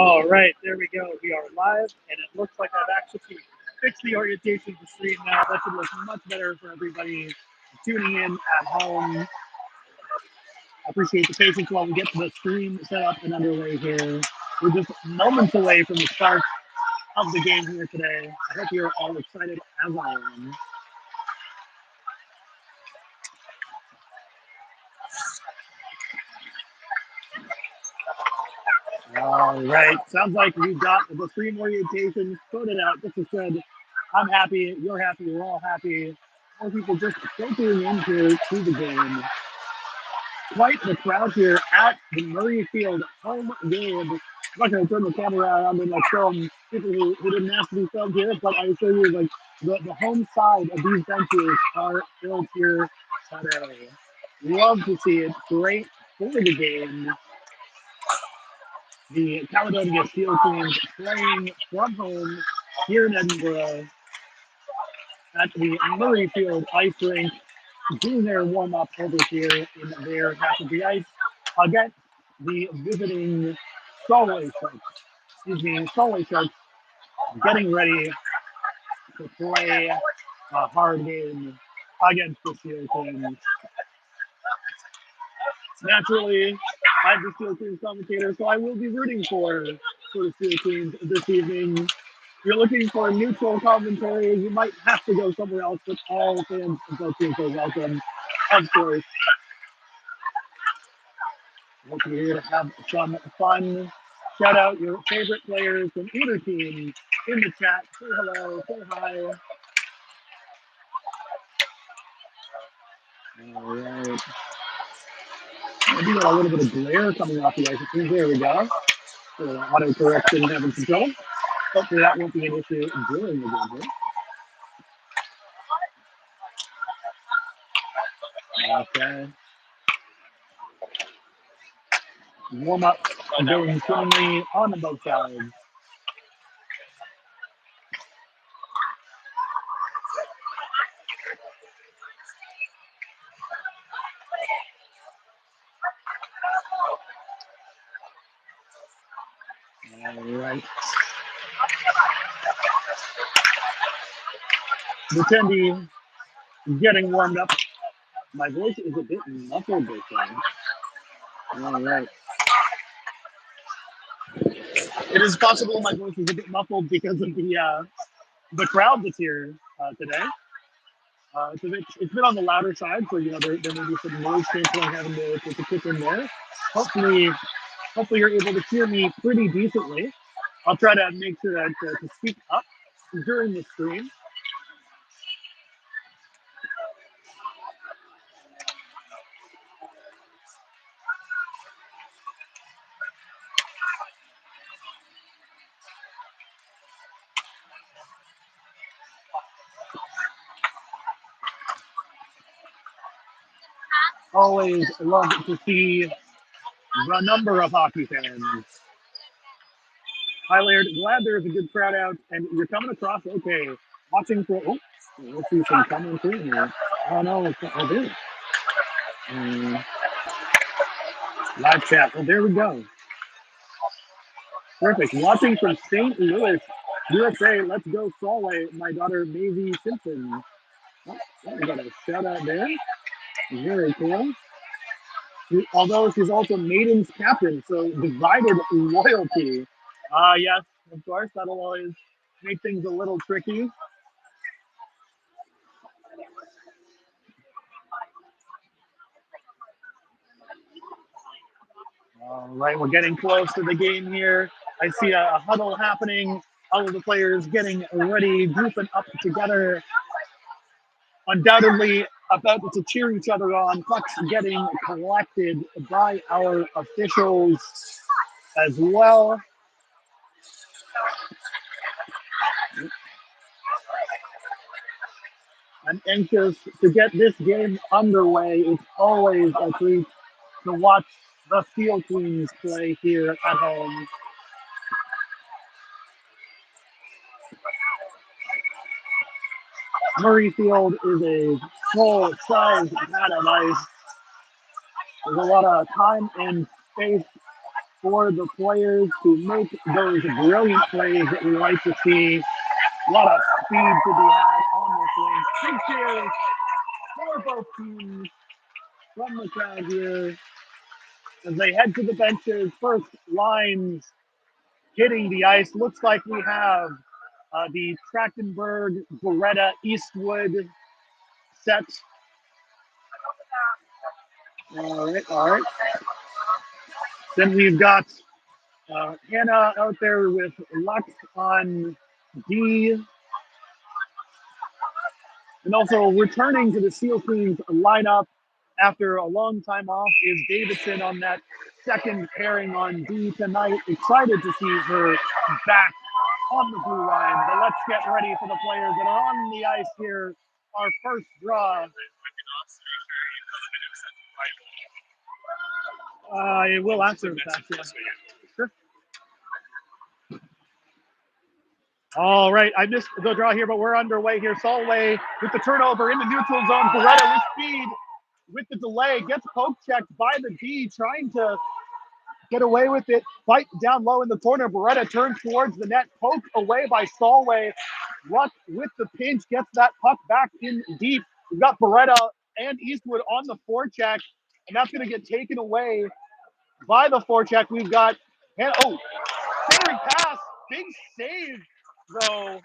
All right, there we go. We are live, and it looks like I've actually fixed the orientation of the stream now. That should look much better for everybody tuning in at home. I appreciate the patience while we get the stream set up and underway here. We're just moments away from the start of the game here today. I hope you're all excited as I am. All right, sounds like we got the stream orientation sorted out. This is good. I'm happy. You're happy. We're all happy. More people just filtering into to the game. Quite the crowd here at the Murray Field home game. I'm not going to turn the camera around and like film people who didn't ask to be filmed here, but I assure you, like the home side of these benches are filled here today. Love to see it. Great for the game. The Caledonia Steel Queens playing from home here in Edinburgh at the Murrayfield Ice Rink, doing their warm up over here in their half of the ice against the visiting Solway Sharks. Excuse me, Solway Sharks getting ready to play a hard game against the Steel Queens. Naturally, I'm the Steel Queens commentator, so I will be rooting for the Steel Queens this evening. If you're looking for a neutral commentary, you might have to go somewhere else, but all fans of both teams are welcome, of course. We're here to have some fun. Shout out your favorite players from either team in the chat. Say hello, say hi. All right. Maybe got a little bit of glare coming off the ice. There we go. Auto correction having control. Hopefully that won't be an issue during the game here. Okay. Warm up going swimmingly on both sides. All right. The attendee getting warmed up. My voice is a bit muffled this time. All right. It is possible my voice is a bit muffled because of the crowd that's here today. It's been on the louder side, so there may be some noise canceling having to kick in there. Hopefully, you're able to hear me pretty decently. I'll try to make sure to speak up during the stream. Always love to see the number of hockey fans. Hi, Laird. Glad there's a good crowd out, and you're coming across okay. Watching for, let's see some coming through here. Oh, no, it's not, there. Live chat. Well, there we go. Perfect. Watching from St. Louis, USA. Let's go, Solway. My daughter, Maisie Simpson. Oh, we got a shout out there. Very cool. Although she's also Maiden's captain, so divided loyalty. Yes, of course, that'll always make things a little tricky. All right, we're getting close to the game here. I see a huddle happening. All of the players getting ready, grouping up together. Undoubtedly about to cheer each other on. Pucks getting collected by our officials as well. I'm anxious to get this game underway. It's always a treat to watch the Steel Queens play here at home. Murray Field is a full-size mat of ice. There's a lot of time and space for the players to make those brilliant plays that we like to see. A lot of speed to be had on this wing. Big cheers for both teams from the crowd here as they head to the benches. First lines hitting the ice. Looks like we have the Trachtenberg, Beretta, Eastwood set. All right, all right. Then we've got Hannah out there with Lux on D. And also returning to the Seal Queens lineup after a long time off is Davidson on that second pairing on D tonight. Excited to see her back on the blue line. But let's get ready for the players that are on the ice here. Our first draw. I will answer that. Yeah. Sure. All right, I missed the draw here, but we're underway here. Solway with the turnover in the neutral zone. Beretta with speed, with the delay, gets poke checked by the D, trying to get away with it. Fight down low in the corner. Beretta turns towards the net, poked away by Solway. Ruck with the pinch, gets that puck back in deep. We've got Beretta and Eastwood on the forecheck, and that's going to get taken away by the forecheck. We've got, centering pass, big save, though,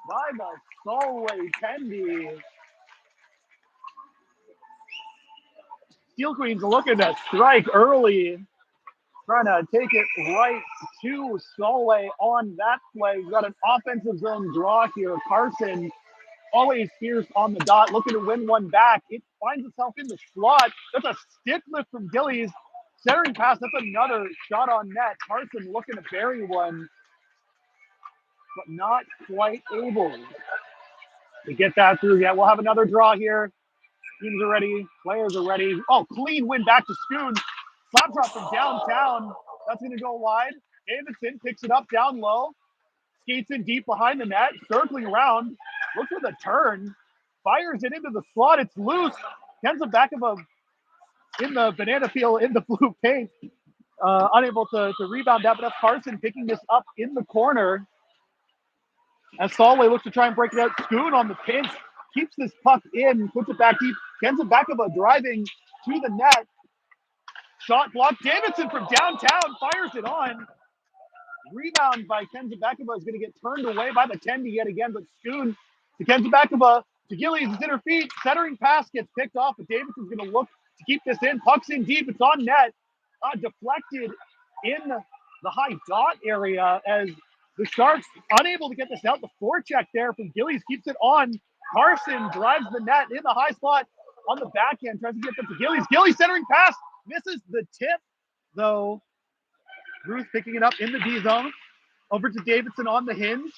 by the Solway Tendy. Steel Queens looking to strike early, trying to take it right to Solway on that play. We've got an offensive zone draw here. Carson, always fierce on the dot, looking to win one back. It finds itself in the slot. That's a stick lift from Gillies. Centering pass, that's another shot on net. Carson looking to bury one, but not quite able to get that through yet. We'll have another draw here. Teams are ready. Players are ready. Oh, clean win back to Schoon. Slap drop from downtown. That's going to go wide. Davidson picks it up down low. Skates in deep behind the net. Circling around. Looks for the turn. Fires it into the slot. It's loose. Kenza Bakova in the banana peel in the blue paint. Unable to rebound that, but that's Carson picking this up in the corner. As Solway looks to try and break it out. Schoon on the pinch. Keeps this puck in, puts it back deep. Kenza Bakova driving to the net. Shot blocked. Davidson from downtown fires it on. Rebound by Kenza Bakova is going to get turned away by the Tendy yet again, but Schoon to Kenza Bakova. To Gillies is in her feet. Centering pass gets picked off, but Davidson's going to look to keep this in. Puck's in deep. It's on net. Deflected in the high dot area as the Sharks unable to get this out. The forecheck there from Gillies keeps it on. Carson drives the net in the high slot on the backhand, tries to get them to Gillies. Gillies centering pass, misses the tip, though. Ruth picking it up in the D zone. Over to Davidson on the hinge.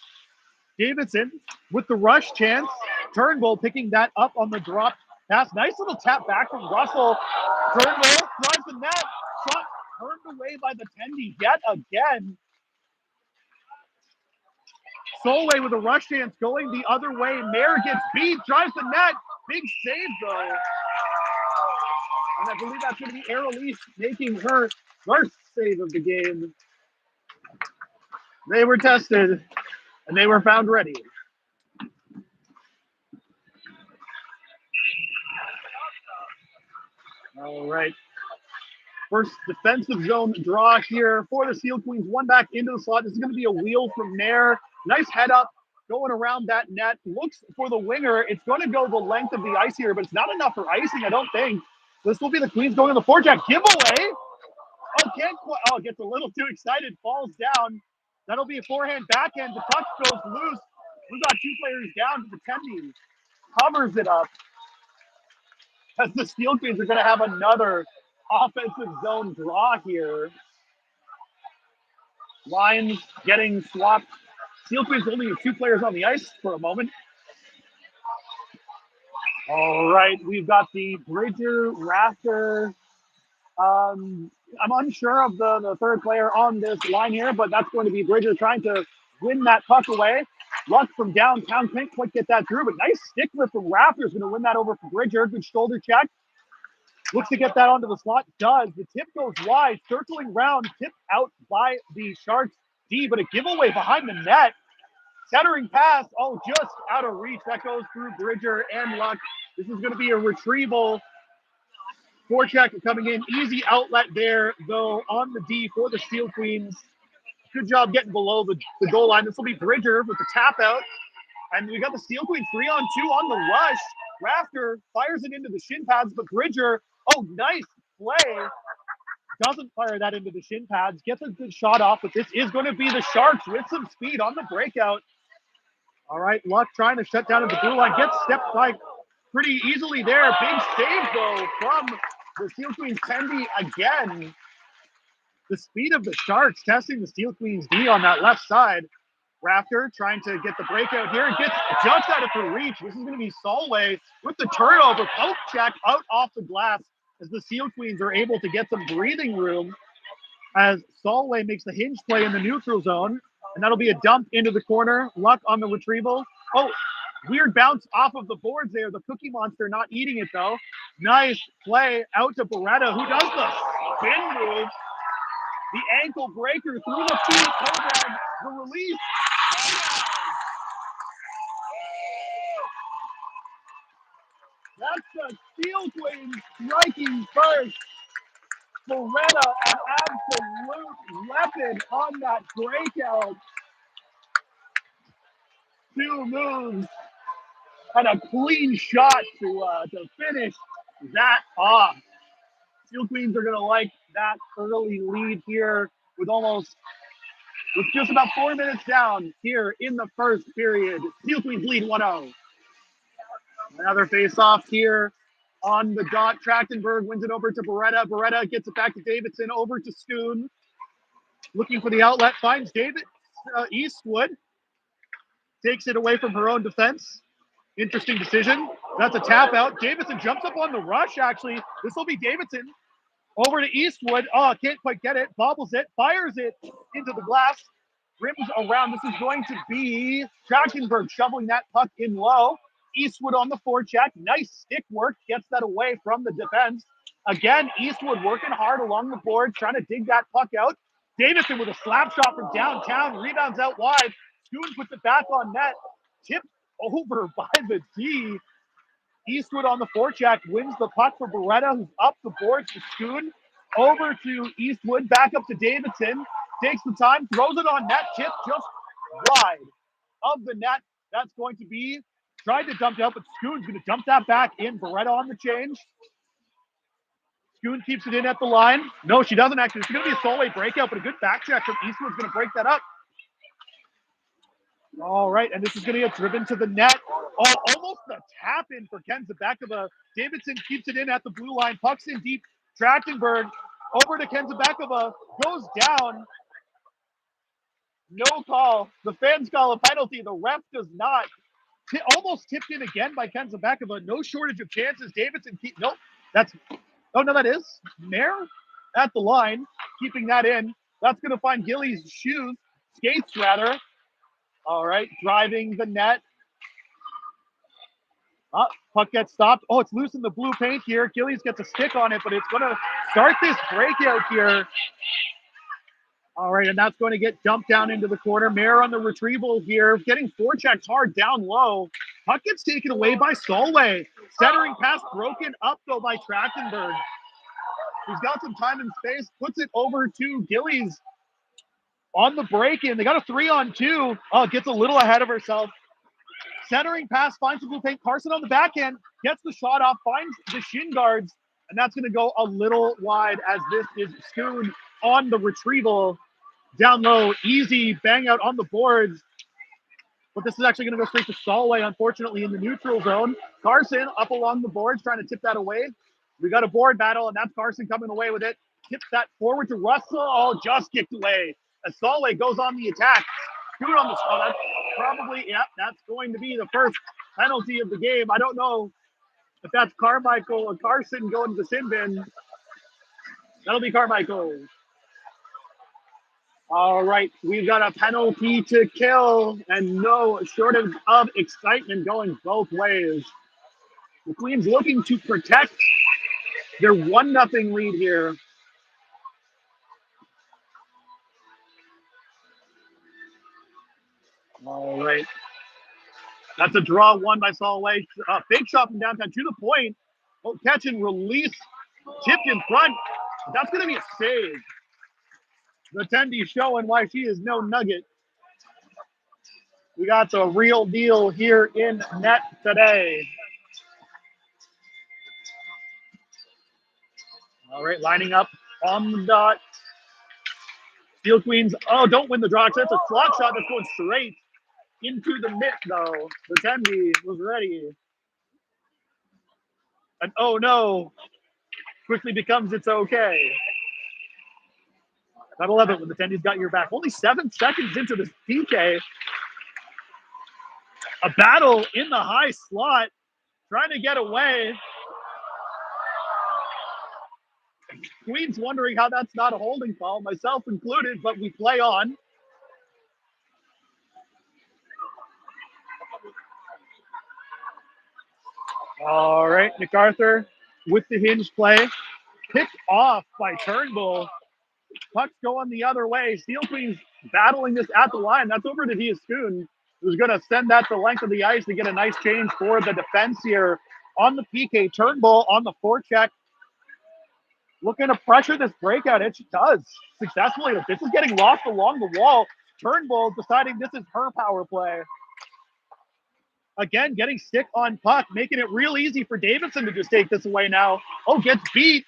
Davidson with the rush chance. Turnbull picking that up on the drop pass. Nice little tap back from Russell. Turnbull drives the net. Shot turned away by the Tendy yet again. Solway with a rush chance going the other way. Mayer gets beat, drives the net. Big save, though. And I believe that's going to be Aralise making her first save of the game. They were tested, and they were found ready. All right. First defensive zone draw here for the Seal Queens. One back into the slot. This is going to be a wheel from Mayer. Nice head up going around that net. Looks for the winger. It's going to go the length of the ice here, but it's not enough for icing, I don't think. This will be the Queens going on the forecheck. Giveaway. Oh, can't quite. Oh, gets a little too excited. Falls down. That'll be a forehand backhand. The puck goes loose. We've got two players down to the Tendy. Covers it up. As the Steel Queens are going to have another offensive zone draw here. Lines getting swapped. Steel Queens only have two players on the ice for a moment. All right, we've got the Bridger, Rafter. I'm unsure of the third player on this line here, but that's going to be Bridger trying to win that puck away. Luck from downtown, can't quite get that through, but nice stick lift from Rafter is going to win that over for Bridger. Good shoulder check. Looks to get that onto the slot. Does. The tip goes wide, circling round, tipped out by the Sharks D, but a giveaway behind the net. Centering pass, oh, just out of reach. That goes through Bridger and Luck. This is going to be a retrieval. Forecheck coming in. Easy outlet there, though, on the D for the Steel Queens. Good job getting below the goal line. This will be Bridger with the tap out. And we got the Steel Queens 3-on-2 on the rush. Rafter fires it into the shin pads, but Bridger, oh, nice play. Doesn't fire that into the shin pads. Gets a good shot off, but this is going to be the Sharks with some speed on the breakout. All right, Luck trying to shut down at the blue line. Gets stepped by pretty easily there. Big save, though, from the Steel Queens Tendy again. The speed of the Sharks testing the Steel Queens D on that left side. Rafter trying to get the breakout here. Gets just out of the reach. This is going to be Solway with the turnover. Poke check out off the glass as the Steel Queens are able to get some breathing room as Solway makes the hinge play in the neutral zone. And that'll be a dump into the corner. Luck on the retrieval. Oh, weird bounce off of the boards there. The Cookie Monster not eating it, though. Nice play out to Beretta, who does the spin move. The ankle breaker through the feet. Kodak, the release. That's the Steel Queens striking first. Beretta, an absolute weapon on that breakout. 2 moves and a clean shot to finish that off. Steel Queens are going to like that early lead here with just about 4 minutes down here in the first period. Steel Queens lead 1-0. Another face-off here on the dot. Trachtenberg wins it over to Beretta. Beretta gets it back to Davidson, over to Schoon. Looking for the outlet, finds Eastwood. Takes it away from her own defense. Interesting decision. That's a tap out. Davidson jumps up on the rush, actually. This will be Davidson. Over to Eastwood. Oh, can't quite get it. Bobbles it. Fires it into the glass. Rims around. This is going to be Trachtenberg shoveling that puck in low. Eastwood on the forecheck. Nice stick work. Gets that away from the defense. Again, Eastwood working hard along the board, trying to dig that puck out. Davidson with a slap shot from downtown. Rebounds out wide. Schoon puts it back on net. Tipped over by the D. Eastwood on the forecheck wins the puck for Beretta, who's up the board to Schoon. Over to Eastwood, back up to Davidson. Takes the time, throws it on net, tip just wide of the net. That's going to be, tried to dump it out, but Schoon's going to dump that back in. Beretta on the change. Schoon keeps it in at the line. No, she doesn't actually. It's going to be a Solway breakout, but a good back check from Eastwood's going to break that up. All right, and this is going to get driven to the net. Oh, almost a tap in for Ken Zabekova. Davidson keeps it in at the blue line. Pucks in deep. Trachtenberg over to Ken Zabekova. Goes down. No call. The fans call a penalty. The ref does not. Almost tipped in again by Ken Zabekova. No shortage of chances. Davidson nope. That is Mayer at the line, keeping that in. That's going to find Gillies' skates rather. All right, driving the net. Puck gets stopped. Oh, it's loose in the blue paint here. Gillies gets a stick on it, but it's going to start this breakout here. All right, and that's going to get dumped down into the corner. Mayer on the retrieval here, getting forechecks hard down low. Puck gets taken away by Solway. Centering pass broken up, though, by Trachtenberg. He's got some time and space, puts it over to Gillies on the break-in. They got a 3-on-2. Oh, gets a little ahead of herself. Centering pass, finds the blue paint. Carson on the backhand, gets the shot off, finds the shin guards, and that's going to go a little wide as this is Schoon on the retrieval. Down low, easy bang out on the boards. But this is actually going to go straight to Solway, unfortunately, in the neutral zone. Carson up along the boards, trying to tip that away. We got a board battle, and that's Carson coming away with it. Tips that forward to Russell. Oh, just kicked away as Solway goes on the attack. Schoon on the spot. That's probably, that's going to be the first penalty of the game. I don't know if that's Carmichael or Carson going to the sin bin. That'll be Carmichael. All right, we've got a penalty to kill and no shortage of excitement going both ways. The Queens looking to protect They're 1-0 lead here. All right. That's a draw won by Solway. Fake shot from downtown to the point. Oh, catch and release. Tipped in front. That's going to be a save. The Tendy showing why she is no nugget. We got the real deal here in net today. All right, lining up on the dot. Steel Queens, oh, don't win the draw. That's a slot shot that's going straight into the mitt, though. The Tendy was ready. And oh no, quickly becomes it's okay. I love it when the Tendy's got your back. Only 7 seconds into this PK. A battle in the high slot, trying to get away. Queens wondering how that's not a holding call, myself included, but we play on. All right, MacArthur with the hinge play. Picked off by Turnbull. Puck's going the other way. Steel Queens battling this at the line. That's over to Diascoon, who's going to send that the length of the ice to get a nice change for the defense here on the PK. Turnbull on the forecheck. Looking to pressure this breakout, and she does successfully. This is getting lost along the wall. Turnbull deciding this is her power play. Again, getting stick on puck, making it real easy for Davidson to just take this away now. Oh, gets beat.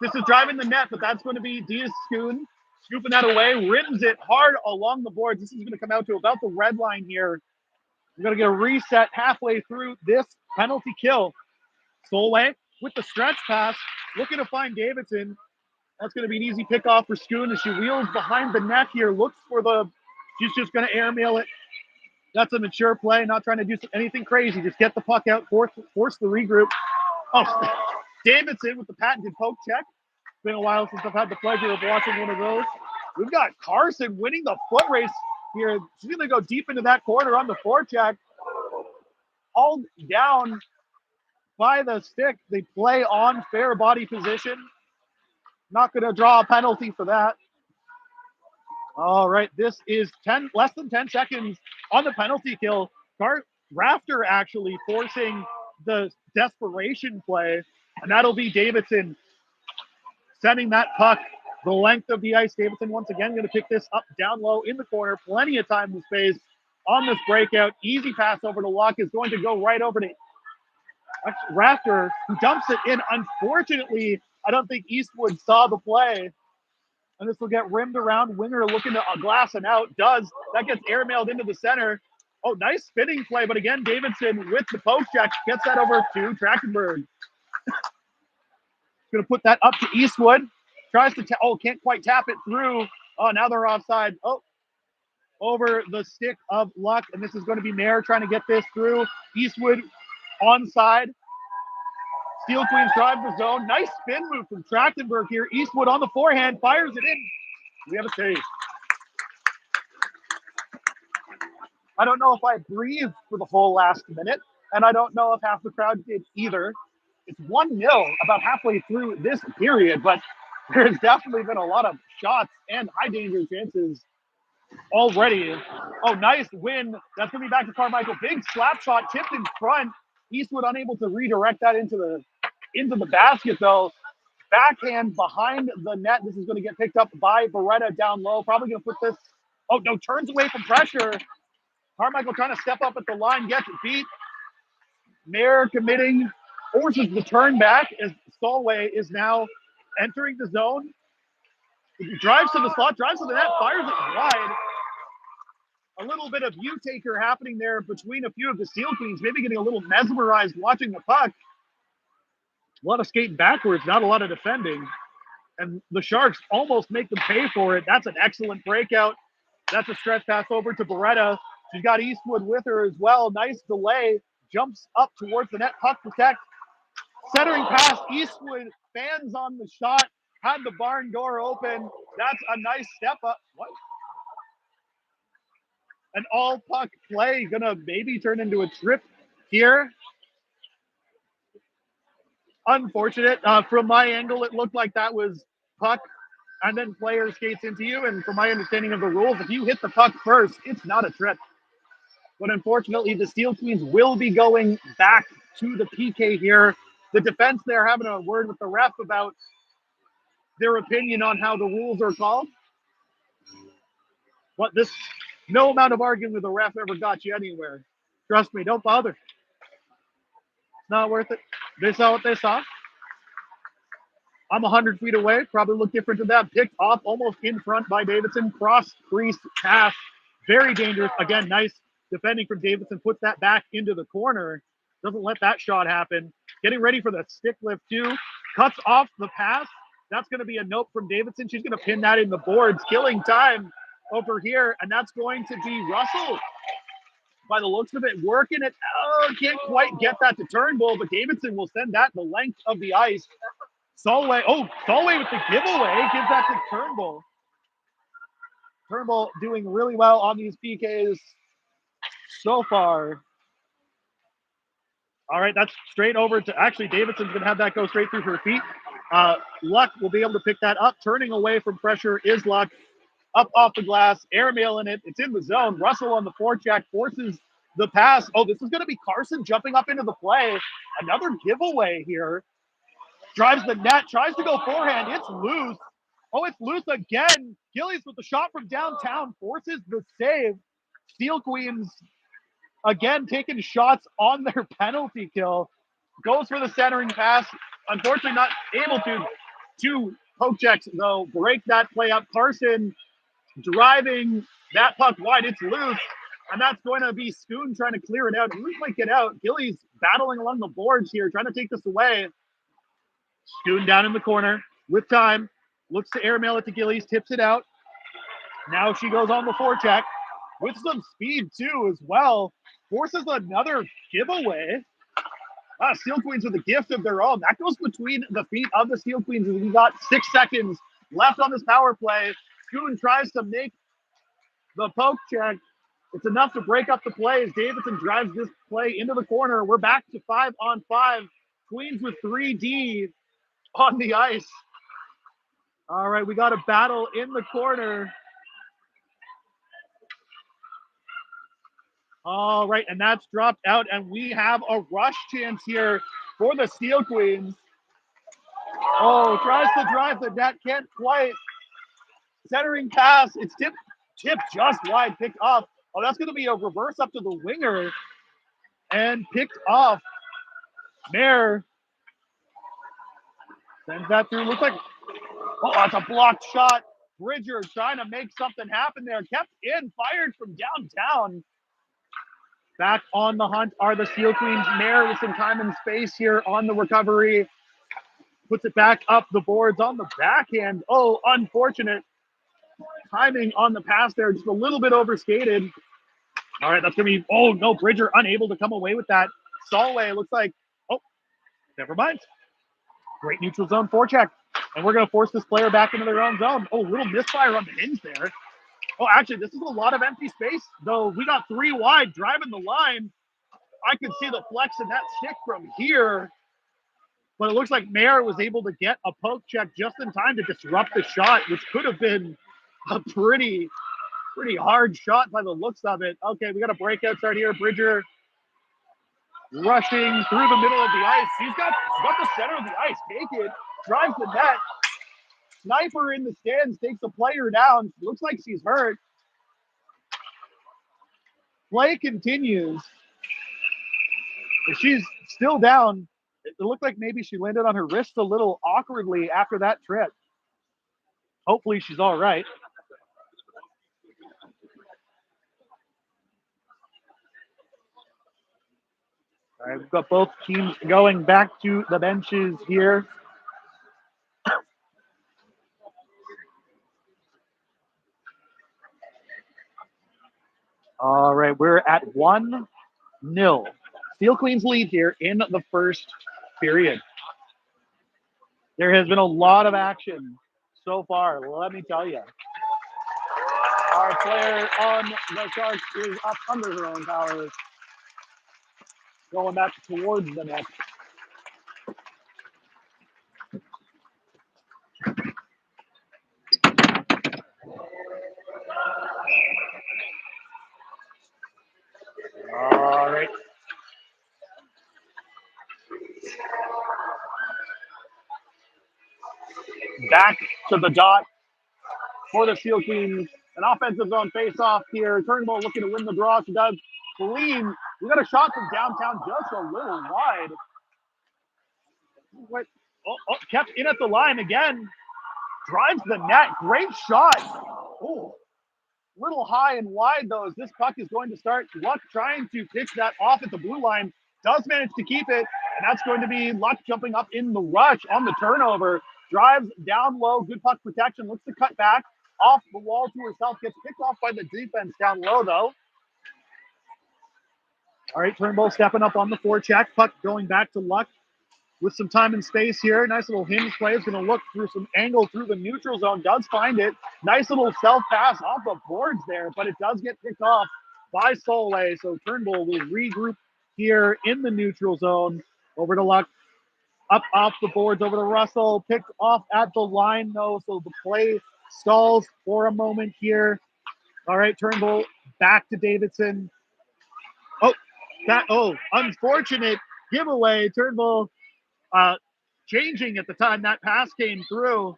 This is driving the net, but that's going to be Diascoon scooping that away, rims it hard along the boards. This is going to come out to about the red line here. We're going to get a reset halfway through this penalty kill. Solway with the stretch pass, looking to find Davidson. That's going to be an easy pickoff for Schoon as she wheels behind the net here, looks for the, she's just going to airmail it. That's a mature play, not trying to do anything crazy. Just get the puck out, force the regroup. Oh, Davidson with the patented poke check. It's been a while since I've had the pleasure of watching one of those. We've got Carson winning the foot race here. She's going to go deep into that corner on the forecheck. Hauled down by the stick. They play on fair body position. Not going to draw a penalty for that. All right, this is less than 10 seconds on the penalty kill. Rafter actually forcing the desperation play, and that'll be Davidson sending that puck the length of the ice. Davidson once again going to pick this up down low in the corner. Plenty of time and space on this breakout. Easy pass over to Luck is going to go right over to Rafter, who dumps it in. Unfortunately, I don't think Eastwood saw the play. And this will get rimmed around. Winger looking to glass and out. Does. That gets airmailed into the center. Oh, nice spinning play. But again, Davidson with the poke check gets that over to Trachtenberg. Going to put that up to Eastwood. Tries to, can't quite tap it through. Oh, now they're offside. Oh, over the stick of Luck. And this is going to be Mayer trying to get this through. Eastwood onside. Steel Queens drive the zone. Nice spin move from Trachtenberg here. Eastwood on the forehand, fires it in. We have a save. I don't know if I breathed for the whole last minute, and I don't know if half the crowd did either. It's 1-0 about halfway through this period, but there's definitely been a lot of shots and high danger chances already. Oh, nice win. That's going to be back to Carmichael. Big slap shot tipped in front. Eastwood unable to redirect that into the basket, though. Backhand behind the net. This is going to get picked up by Beretta down low. Probably going to put this. Oh, no, turns away from pressure. Carmichael trying to step up at the line, gets beat. Mayer committing, forces the turn back as Solway is now entering the zone. He drives to the slot, drives to the net, fires it wide. A little bit of U-taker happening there between a few of the Steel Queens, maybe getting a little mesmerized watching the puck. A lot of skating backwards, not a lot of defending. And the Sharks almost make them pay for it. That's an excellent breakout. That's a stretch pass over to Beretta. She's got Eastwood with her as well. Nice delay. Jumps up towards the net. Puck protect. Centering pass. Eastwood fans on the shot. Had the barn door open. That's a nice step up. What? An all puck play. Gonna maybe turn into a trip here. Unfortunate. From my angle, it looked like that was puck and then player skates into you. And from my understanding of the rules, if you hit the puck first, it's not a trip. But unfortunately, the Steel Queens will be going back to the PK here. The defense there having a word with the ref about their opinion on how the rules are called. But this, no amount of arguing with the ref ever got you anywhere. Trust me, don't bother. It's not worth it. They saw what they saw. I'm 100 feet away. Probably look different to that. Picked off almost in front by Davidson. Cross crease pass. Very dangerous. Again, nice defending from Davidson. Puts that back into the corner. Doesn't let that shot happen. Getting ready for the stick lift too. Cuts off the pass. That's going to be a note from Davidson. She's going to pin that in the boards. Killing time over here. And that's going to be Russell. By the looks of it, working it. Oh, can't quite get that to Turnbull, but Davidson will send that the length of the ice. Solway, Solway with the giveaway, gives that to Turnbull. Turnbull doing really well on these PKs so far. All right, that's straight over to, actually, Davidson's going to have that go straight through her feet. Luck will be able to pick that up. Turning away from pressure is Luck. Up off the glass, airmail in it. It's in the zone. Russell on the forecheck forces the pass. Oh, this is going to be Carson jumping up into the play. Another giveaway here. Drives the net, tries to go forehand. It's loose. Oh, it's loose again. Gillies with the shot from downtown forces the save. Steel Queens again taking shots on their penalty kill. Goes for the centering pass. Unfortunately, not able to. Two poke checks, though, break that play up. Carson driving that puck wide. It's loose. And that's going to be Schoon trying to clear it out. Loose might get out. Gillies battling along the boards here, trying to take this away. Schoon down in the corner with time. Looks to airmail it to Gillies, tips it out. Now she goes on the forecheck with some speed too as well. Forces another giveaway. Steel Queens with a gift of their own. That goes between the feet of the Steel Queens. We got 6 seconds left on this power play. Schoon tries to make the poke check. It's enough to break up the play as Davidson drives this play into the corner. We're back to 5-on-5. Queens with 3D on the ice. All right, we got a battle in the corner. All right, and that's dropped out, and we have a rush chance here for the Steel Queens. Oh, tries to drive the net, can't quite. Centering pass, it's tipped just wide, picked off. Oh, that's going to be a reverse up to the winger, and picked off. Mayer sends that through. Looks like, oh, that's a blocked shot. Bridger trying to make something happen there. Kept in, fired from downtown. Back on the hunt are the Steel Queens. Mayer with some time and space here on the recovery. Puts it back up the boards on the backhand. Oh, unfortunate timing on the pass there. Just a little bit overskated. All right, that's going to be, oh, no, Bridger unable to come away with that. Solway looks like, oh, never mind. Great neutral zone forecheck. And we're going to force this player back into their own zone. Oh, little misfire on the hinge there. Oh, actually, this is a lot of empty space, though. We got 3 wide driving the line. I can see the flex in that stick from here. But it looks like Mayer was able to get a poke check just in time to disrupt the shot, which could have been a pretty hard shot by the looks of it. Okay, we got a breakout start here. Bridger rushing through the middle of the ice. She's got the center of the ice taken, drives the net. Sniper in the stands takes the player down. Looks like she's hurt. Play continues. She's still down. It looked like maybe she landed on her wrist a little awkwardly after that trip. Hopefully she's all right. All right, we've got both teams going back to the benches here. All right, we're at 1-0. Steel Queens lead here in the first period. There has been a lot of action so far, let me tell you. Our player on the Sharks is up under her own power, going back towards the net. back to the dot for the Steel Queens. An offensive zone face-off here. Turnbull looking to win the draw. She does clean. We got a shot from downtown just a little wide. Wait. Oh, kept in at the line again. Drives the net. Great shot. Oh, little high and wide, though, as this puck is going to start. Luck trying to pitch that off at the blue line. Does manage to keep it, and that's going to be Luck jumping up in the rush on the turnover. Drives down low. Good puck protection. Looks to cut back. Off the wall to herself. Gets picked off by the defense down low, though. All right, Turnbull stepping up on the forecheck. Puck going back to Luck with some time and space here. Nice little hinge play. Is going to look through some angle through the neutral zone. Does find it. Nice little self pass off the boards there, but it does get picked off by Solway. So Turnbull will regroup here in the neutral zone. Over to Luck. Up off the boards over to Russell. Picked off at the line, though, so the play stalls for a moment here. All right, Turnbull back to Davidson. Unfortunate giveaway. Turnbull changing at the time that pass came through.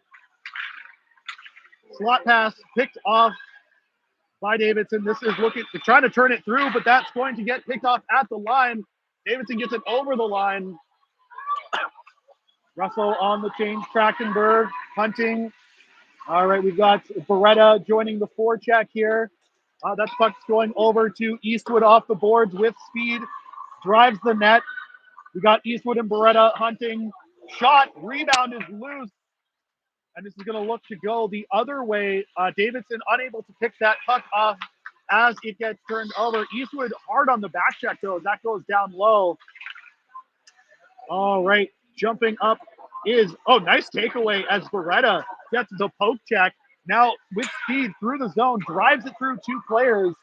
Slot pass picked off by Davidson. This is looking to try to turn it through, but that's going to get picked off at the line. Davidson gets it over the line. Russell on the change. Trachtenberg hunting. All right, we've got Beretta joining the forecheck here. That puck's going over to Eastwood off the boards with speed. Drives the net. We got Eastwood and Beretta hunting. Shot. Rebound is loose. And this is going to look to go the other way. Davidson unable to pick that puck off as it gets turned over. Eastwood hard on the back check, though. That goes down low. All right. Jumping up is, nice takeaway as Beretta gets the poke check. Now with speed through the zone, drives it through two players,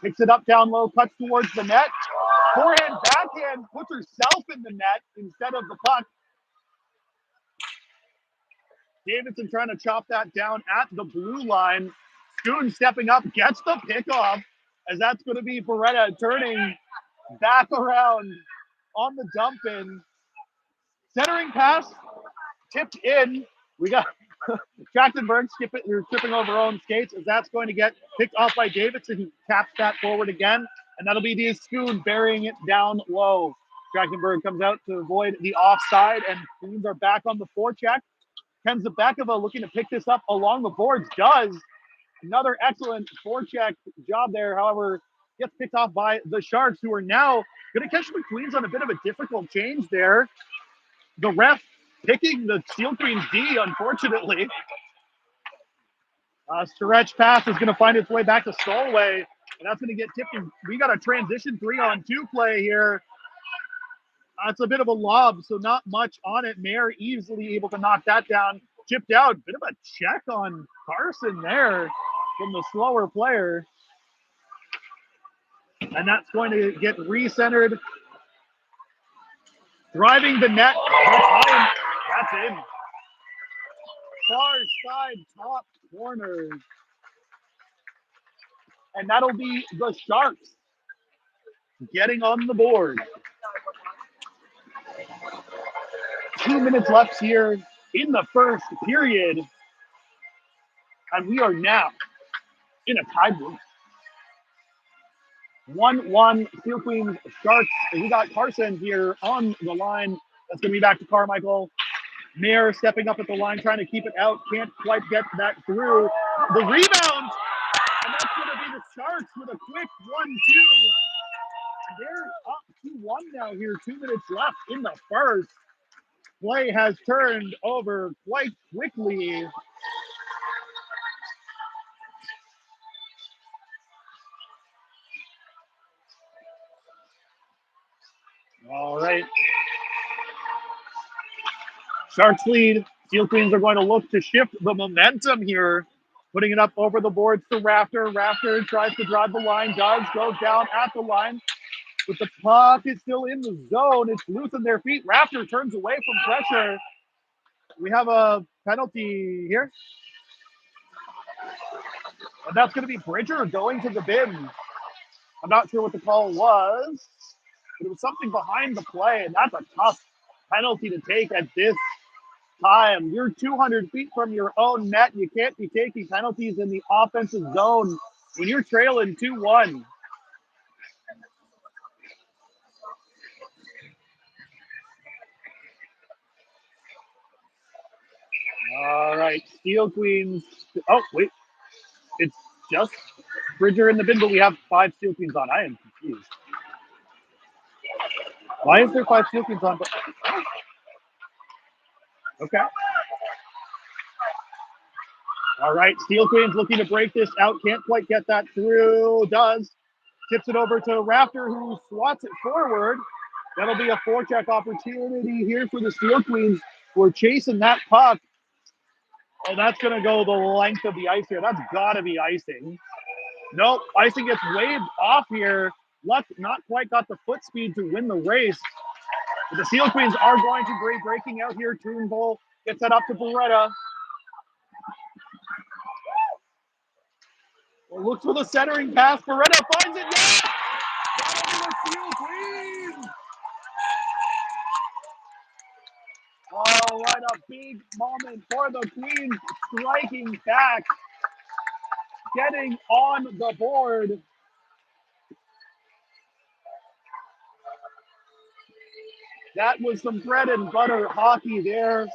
picks it up down low, cuts towards the net. Forehand, backhand, puts herself in the net instead of the puck. Davidson trying to chop that down at the blue line. Schoon stepping up, gets the pickoff, as that's going to be Beretta turning back around on the dump in. Centering pass, tipped in. We got Trachtenberg tripping over her own skates, as that's going to get picked off by Davidson, who taps that forward again, and that'll be the Schoon burying it down low. Trachtenberg comes out to avoid the offside, and Queens are back on the forecheck. Ken Zabekova looking to pick this up along the boards. Does. Another excellent forecheck job there. However, gets picked off by the Sharks, who are now going to catch the Queens on a bit of a difficult change there. The ref picking the Steel Queens D, unfortunately. Stretch pass is going to find its way back to Solway, and that's going to get tipped. We got a transition 3-on-2 play here. It's a bit of a lob, so not much on it. Mayer easily able to knock that down. Chipped out. Bit of a check on Carson there from the slower player. And that's going to get recentered. Driving the net. That's in. Far side top corner. And that'll be the Sharks getting on the board. 2 minutes left here in the first period. And we are now in a tiebreak. 1-1 Steel Queens Sharks. And we got Carson here on the line. That's going to be back to Carmichael. Mayer stepping up at the line, trying to keep it out. Can't quite get that through. The rebound. And that's going to be the Sharks with a quick 1-2. They're up 2-1 now here. 2 minutes left in the first. Play has turned over quite quickly. All right. Sharks lead. Steel Queens are going to look to shift the momentum here. Putting it up over the boards to Rafter. Rafter tries to drive the line. Goes down at the line. But the puck is still in the zone. It's loose in their feet. Rafter turns away from pressure. We have a penalty here. And that's going to be Bridger going to the bin. I'm not sure what the call was, but it was something behind the play, and that's a tough penalty to take at this time. You're 200 feet from your own net. You can't be taking penalties in the offensive zone when you're trailing 2-1. All right, Steel Queens. Oh, wait. It's just Bridger in the bin, but we have 5 Steel Queens on. I am confused. Why is there 5 Steel Queens on? Okay. All right, Steel Queens looking to break this out. Can't quite get that through. Does. Tips it over to Raptor, who swats it forward. That'll be a forecheck opportunity here for the Steel Queens. We're chasing that puck. Oh, that's going to go the length of the ice here. That's got to be icing. Nope, icing gets waved off here. Luck not quite got the foot speed to win the race. But the Steel Queens are going to be breaking out here. Turnbull gets that up to Beretta. Well, looks for the centering pass. Beretta finds it. Yes! That'll be the Steel Queens! Oh, what a big moment for the Queens, striking back, getting on the board. That was some bread and butter hockey there.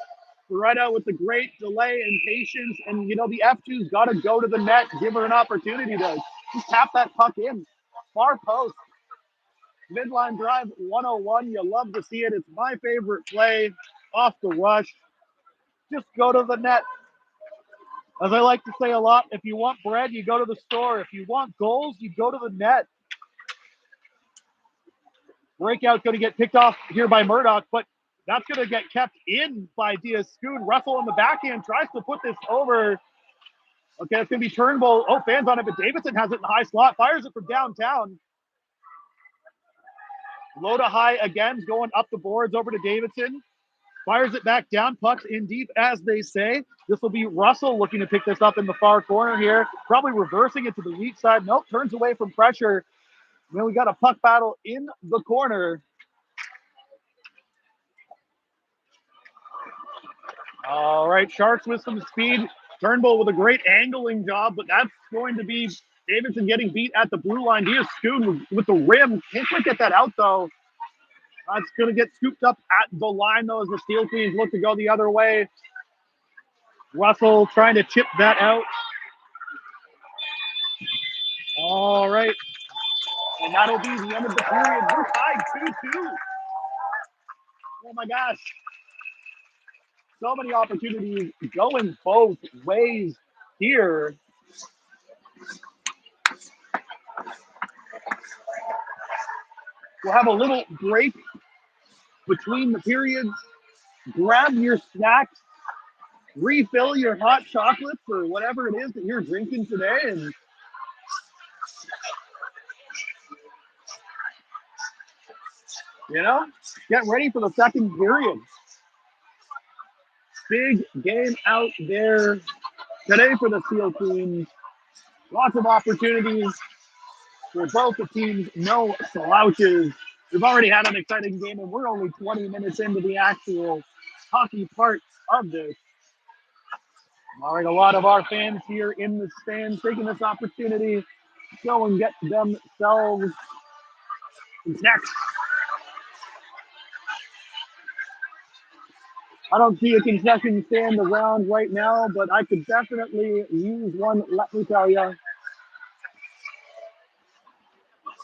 Beretta with the great delay and patience. And, you know, the F2's got to go to the net, give her an opportunity to just tap that puck in. Far post. Midline drive 101. You love to see it. It's my favorite play off the rush. Just go to the net. As I like to say a lot, if you want bread, you go to the store. If you want goals, you go to the net. Breakout going to get picked off here by Murdoch, but that's going to get kept in by Diaz-Scoon. Russell on the backhand tries to put this over. Okay, it's going to be Turnbull. Oh, fans on it, but Davidson has it in the high slot. Fires it from downtown. Low to high again, going up the boards over to Davidson. Fires it back down. Pucks in deep, as they say. This will be Russell looking to pick this up in the far corner here. Probably reversing it to the weak side. Nope, turns away from pressure. Then we got a puck battle in the corner. All right, Sharks with some speed. Turnbull with a great angling job, but that's going to be Davidson getting beat at the blue line. Diaz-Scoon with the rim. Can't quite get that out, though. That's going to get scooped up at the line, though, as the Steel Queens look to go the other way. Russell trying to chip that out. All right. And that'll be the end of the period. We're tied 2-2. Oh, my gosh. So many opportunities going both ways here. We'll have a little break between the periods. Grab your snacks, refill your hot chocolates or whatever it is that you're drinking today, and get ready for the second period. Big game out there today for the Steel Queens. Lots of opportunities for both the teams. No slouches. We've already had an exciting game, and we're only 20 minutes into the actual hockey part of this. All right, a lot of our fans here in the stands taking this opportunity to go and get themselves some snacks. I don't see a concession stand around right now, but I could definitely use one, let me tell you.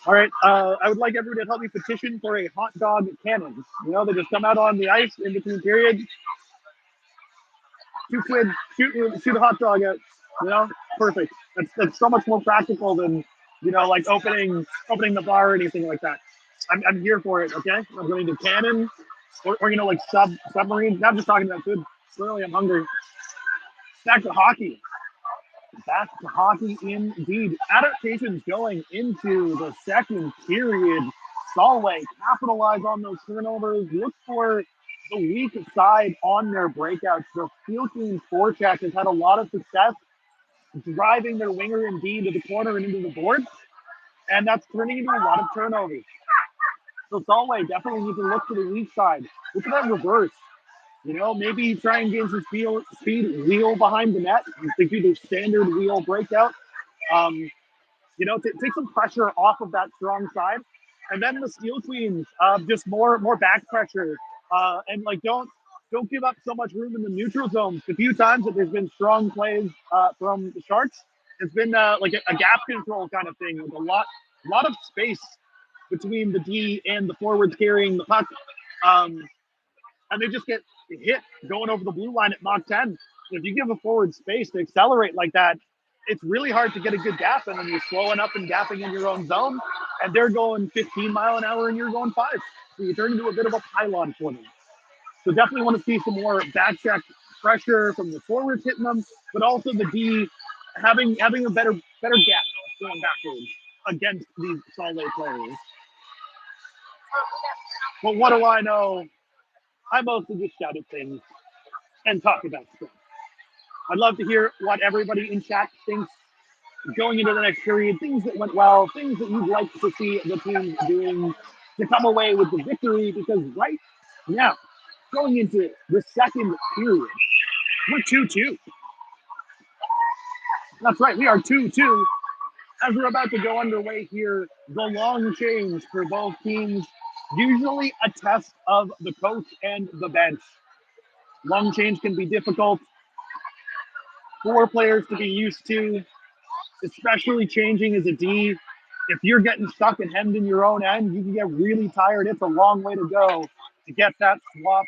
All right, I would like everyone to help me petition for a hot dog cannon. They just come out on the ice in between periods. 2 kids shoot a hot dog out. Perfect. That's so much more practical than like opening the bar or anything like that. I'm here for it. Okay, I'm going to cannon or like submarine. Now I'm just talking about food. Literally, I'm hungry. Back to hockey. Back to hockey indeed. Adaptations going into the second period. Solway capitalize on those turnovers. Look for the weak side on their breakouts. The Steel Queens forecheck has had a lot of success driving their winger indeed to the corner and into the boards, and that's turning into a lot of turnovers. So Solway definitely needs to look to the weak side. Look at that reverse. Maybe try and gain some speed, wheel behind the net. They do the standard wheel breakout. Um, take some pressure off of that strong side, and then the Steel Queens, just more back pressure, and like don't give up so much room in the neutral zones. The few times that there's been strong plays from the Sharks, it's been like a gap control kind of thing with a lot of space between the D and the forwards carrying the puck. And they just get hit going over the blue line at Mach 10. If you give a forward space to accelerate like that, it's really hard to get a good gap, and then you're slowing up and gapping in your own zone, and they're going 15 mile an hour and you're going 5. So you turn into a bit of a pylon for them. So definitely want to see some more back check pressure from the forwards hitting them, but also the D having a better gap going backwards against these Solway players. But what do I know? I mostly just shout at things and talk about stuff. I'd love to hear what everybody in chat thinks going into the next period, things that went well, things that you'd like to see the team doing to come away with the victory, because right now, going into the second period, we're 2-2. That's right, we are 2-2. As we're about to go underway here, the long change for both teams, usually a test of the coach and the bench. Long change can be difficult for players to be used to, especially changing as a D. If you're getting stuck and hemmed in your own end, you can get really tired. It's a long way to go to get that swap.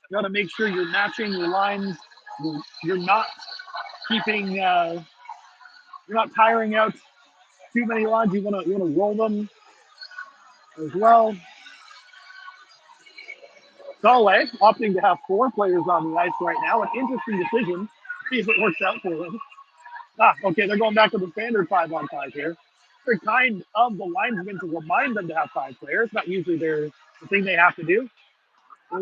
You got to make sure you're matching your lines. You're not keeping, you're not tiring out too many lines. You want to roll them as well. Solway opting to have 4 players on the ice right now. An interesting decision. See if it works out for them. Okay, they're going back to the standard 5-on-5 here. Very kind of the linesmen to remind them to have 5 players. Not usually the thing they have to do.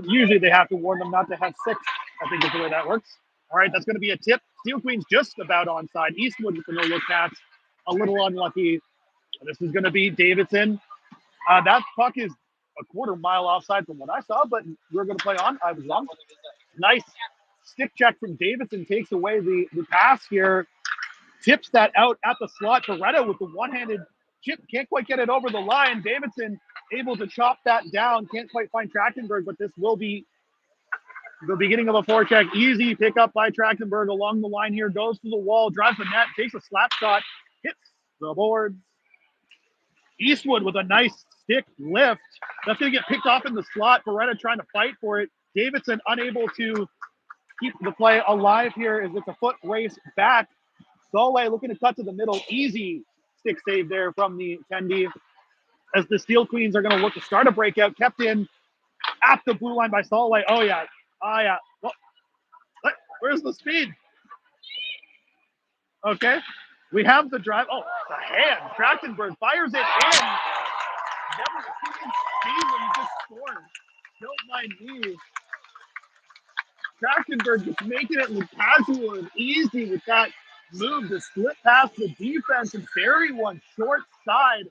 Usually they have to warn them not to have 6. I think is the way that works. All right, that's going to be a tip. Steel Queen's just about onside. Eastwood with the no-look pass. A little unlucky. This is going to be Davidson. That puck is a quarter mile offside from what I saw, but we're going to play on. I was wrong. Nice stick check from Davidson takes away the pass here. Tips that out at the slot. Beretta with the one-handed chip. Can't quite get it over the line. Davidson able to chop that down. Can't quite find Trachtenberg, but this will be the beginning of a forecheck. Easy pickup by Trachtenberg along the line here. Goes to the wall, drives the net, takes a slap shot, hits the boards. Eastwood with a nice stick lift. That's going to get picked off in the slot. Beretta trying to fight for it. Davidson unable to keep the play alive here as it's a foot race back. Solway looking to cut to the middle. Easy stick save there from the Kendi. As the Steel Queens are going to look to start a breakout. Kept in at the blue line by Solway. Oh, yeah. Well, where's the speed? Okay. We have the drive. Oh, the hand. Trachtenberg fires it in. Never seen speed when you just scored. Don't mind me. Trachtenberg just making it look casual and easy with that move to slip past the defense and bury one short side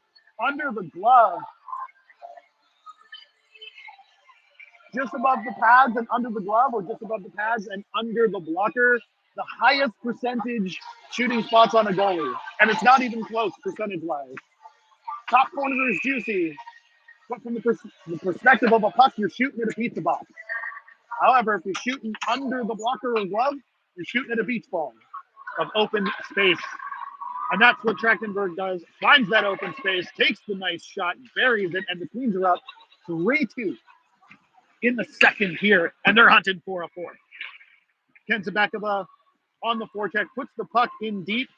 under the glove. Just above the pads and under the glove, or just above the pads and under the blocker. The highest percentage shooting spots on a goalie. And it's not even close percentage-wise. Top corner is juicy. But from the perspective of a puck, you're shooting at a pizza box. However, if you're shooting under the blocker or glove, you're shooting at a beach ball of open space. And that's what Trachtenberg does. Finds that open space, takes the nice shot, buries it, and the Queens are up 3-2 in the second here, and they're hunting for a fourth. Ken Zabekova on the forecheck, puts the puck in deep.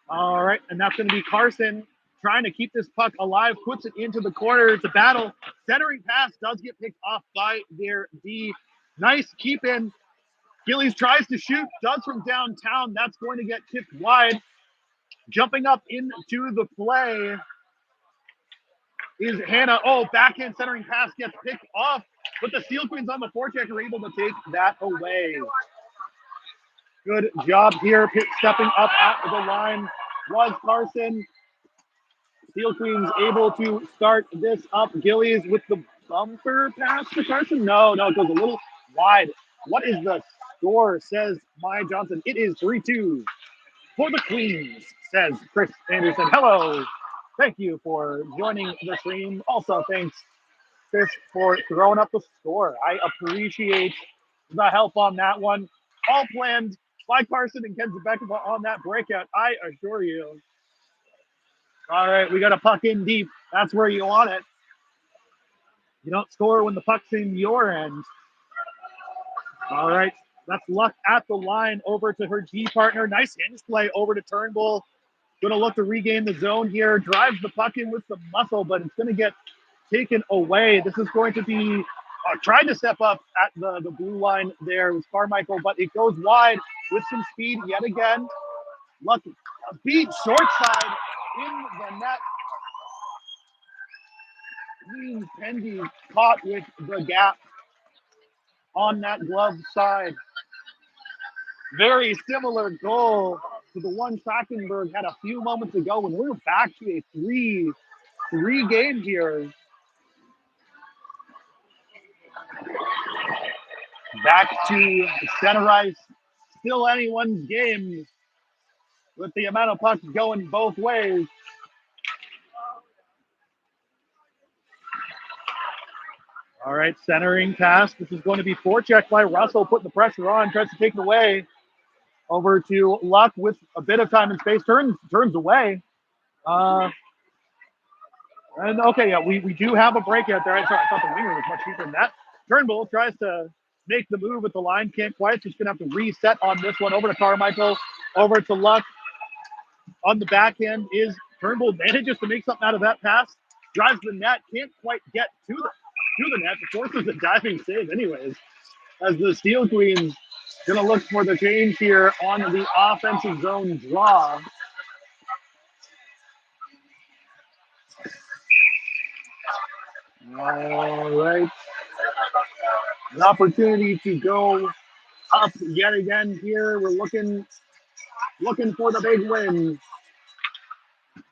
All right, and that's going to be Carson trying to keep this puck alive, puts it into the corner. It's a battle. Centering pass does get picked off by their D. Nice keep in. Gillies tries to shoot, does from downtown. That's going to get kicked wide. Jumping up into the play is Hannah. Oh, backhand centering pass gets picked off, but the Steel Queens on the forecheck are able to take that away. Good job here. Stepping up at the line was Carson. Steel Queens able to start this up. Gillies with the bumper pass to Carson? No, it goes a little wide. What is the score, says Maya Johnson. It is 3-2 for the Queens, says Chris Anderson. Hello. Thank you for joining the stream. Also, thanks, Chris, for throwing up the score. I appreciate the help on that one. All planned by Carson and Ken Zebekova on that breakout, I assure you. All right, we got a puck in deep. That's where you want it. You don't score when the puck's in your end. All right, that's Luck at the line over to her G partner. Nice hinge play over to Turnbull. Going to look to regain the zone here. Drives the puck in with some muscle, but it's going to get taken away. This is going to be trying to step up at the blue line there with Carmichael, but it goes wide with some speed yet again. Luck beat short side in the net. Queen Pendy caught with the gap on that glove side. Very similar goal to the one Trachtenberg had a few moments ago when we're back to a 3-3 game here. Back to center ice. Still anyone's game with the amount of pucks going both ways. All right, centering pass. This is going to be forecheck by Russell, putting the pressure on, tries to take it away. Over to Luck with a bit of time and space, turns away. And okay, yeah, we do have a breakout there. I thought the winger was much deeper than that. Turnbull tries to make the move with the line, can't quite. Just gonna have to reset on this one. Over to Carmichael, over to Luck. On the backhand is Turnbull, manages to make something out of that pass. Drives the net, can't quite get to the net. Forces a diving save anyways. As the Steel Queens gonna look for the change here on the offensive zone draw. All right. An opportunity to go up yet again here. We're looking for the big win.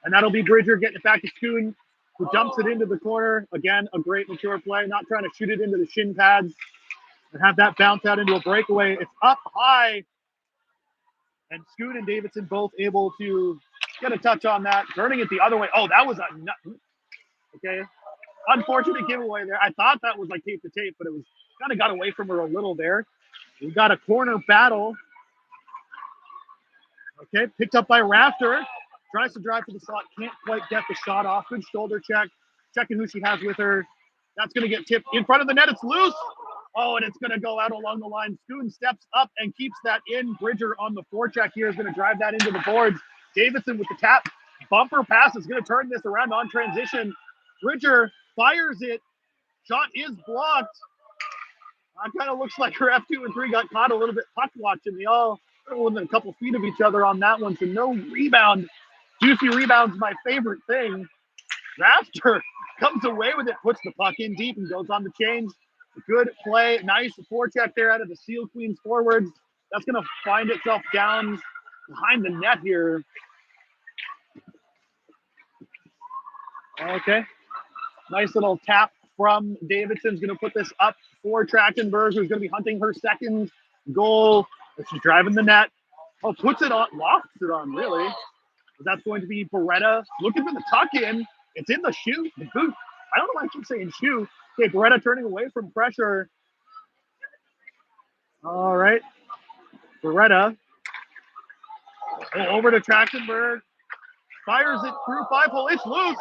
And that'll be Bridger getting it back to Schoon, who dumps it into the corner. Again, a great mature play, not trying to shoot it into the shin pads and have that bounce out into a breakaway. It's up high. And Schoon and Davidson both able to get a touch on that, turning it the other way. Oh, that was okay. Unfortunate giveaway there. I thought that was like tape to tape, but it was kind of got away from her a little there. We got a corner battle. Okay, picked up by Rafter. Tries to drive to the slot, can't quite get the shot off. Good shoulder check. Checking who she has with her. That's going to get tipped in front of the net. It's loose. Oh, and it's going to go out along the line. Schoon steps up and keeps that in. Bridger on the forecheck here is going to drive that into the boards. Davidson with the tap. Bumper pass is going to turn this around on transition. Bridger fires it. Shot is blocked. Kind of looks like her F2 and 3 got caught a little bit puck watching. They all within a couple feet of each other on that one, so no rebound. Juicy rebound's my favorite thing. Rafter comes away with it, puts the puck in deep and goes on the change. Good play. Nice forecheck there out of the Steel Queens forwards. That's going to find itself down behind the net here. Okay. Nice little tap from Davidson's going to put this up for Trachtenberg, who's going to be hunting her second goal. She's driving the net. Oh, puts it on, lofts it on, really. That's going to be Beretta looking for the tuck in. It's in the shoe, the boot. I don't know why I keep saying shoe. Okay, Beretta turning away from pressure. All right. Beretta. Over to Trachtenberg. Fires it through 5-hole. It's loose.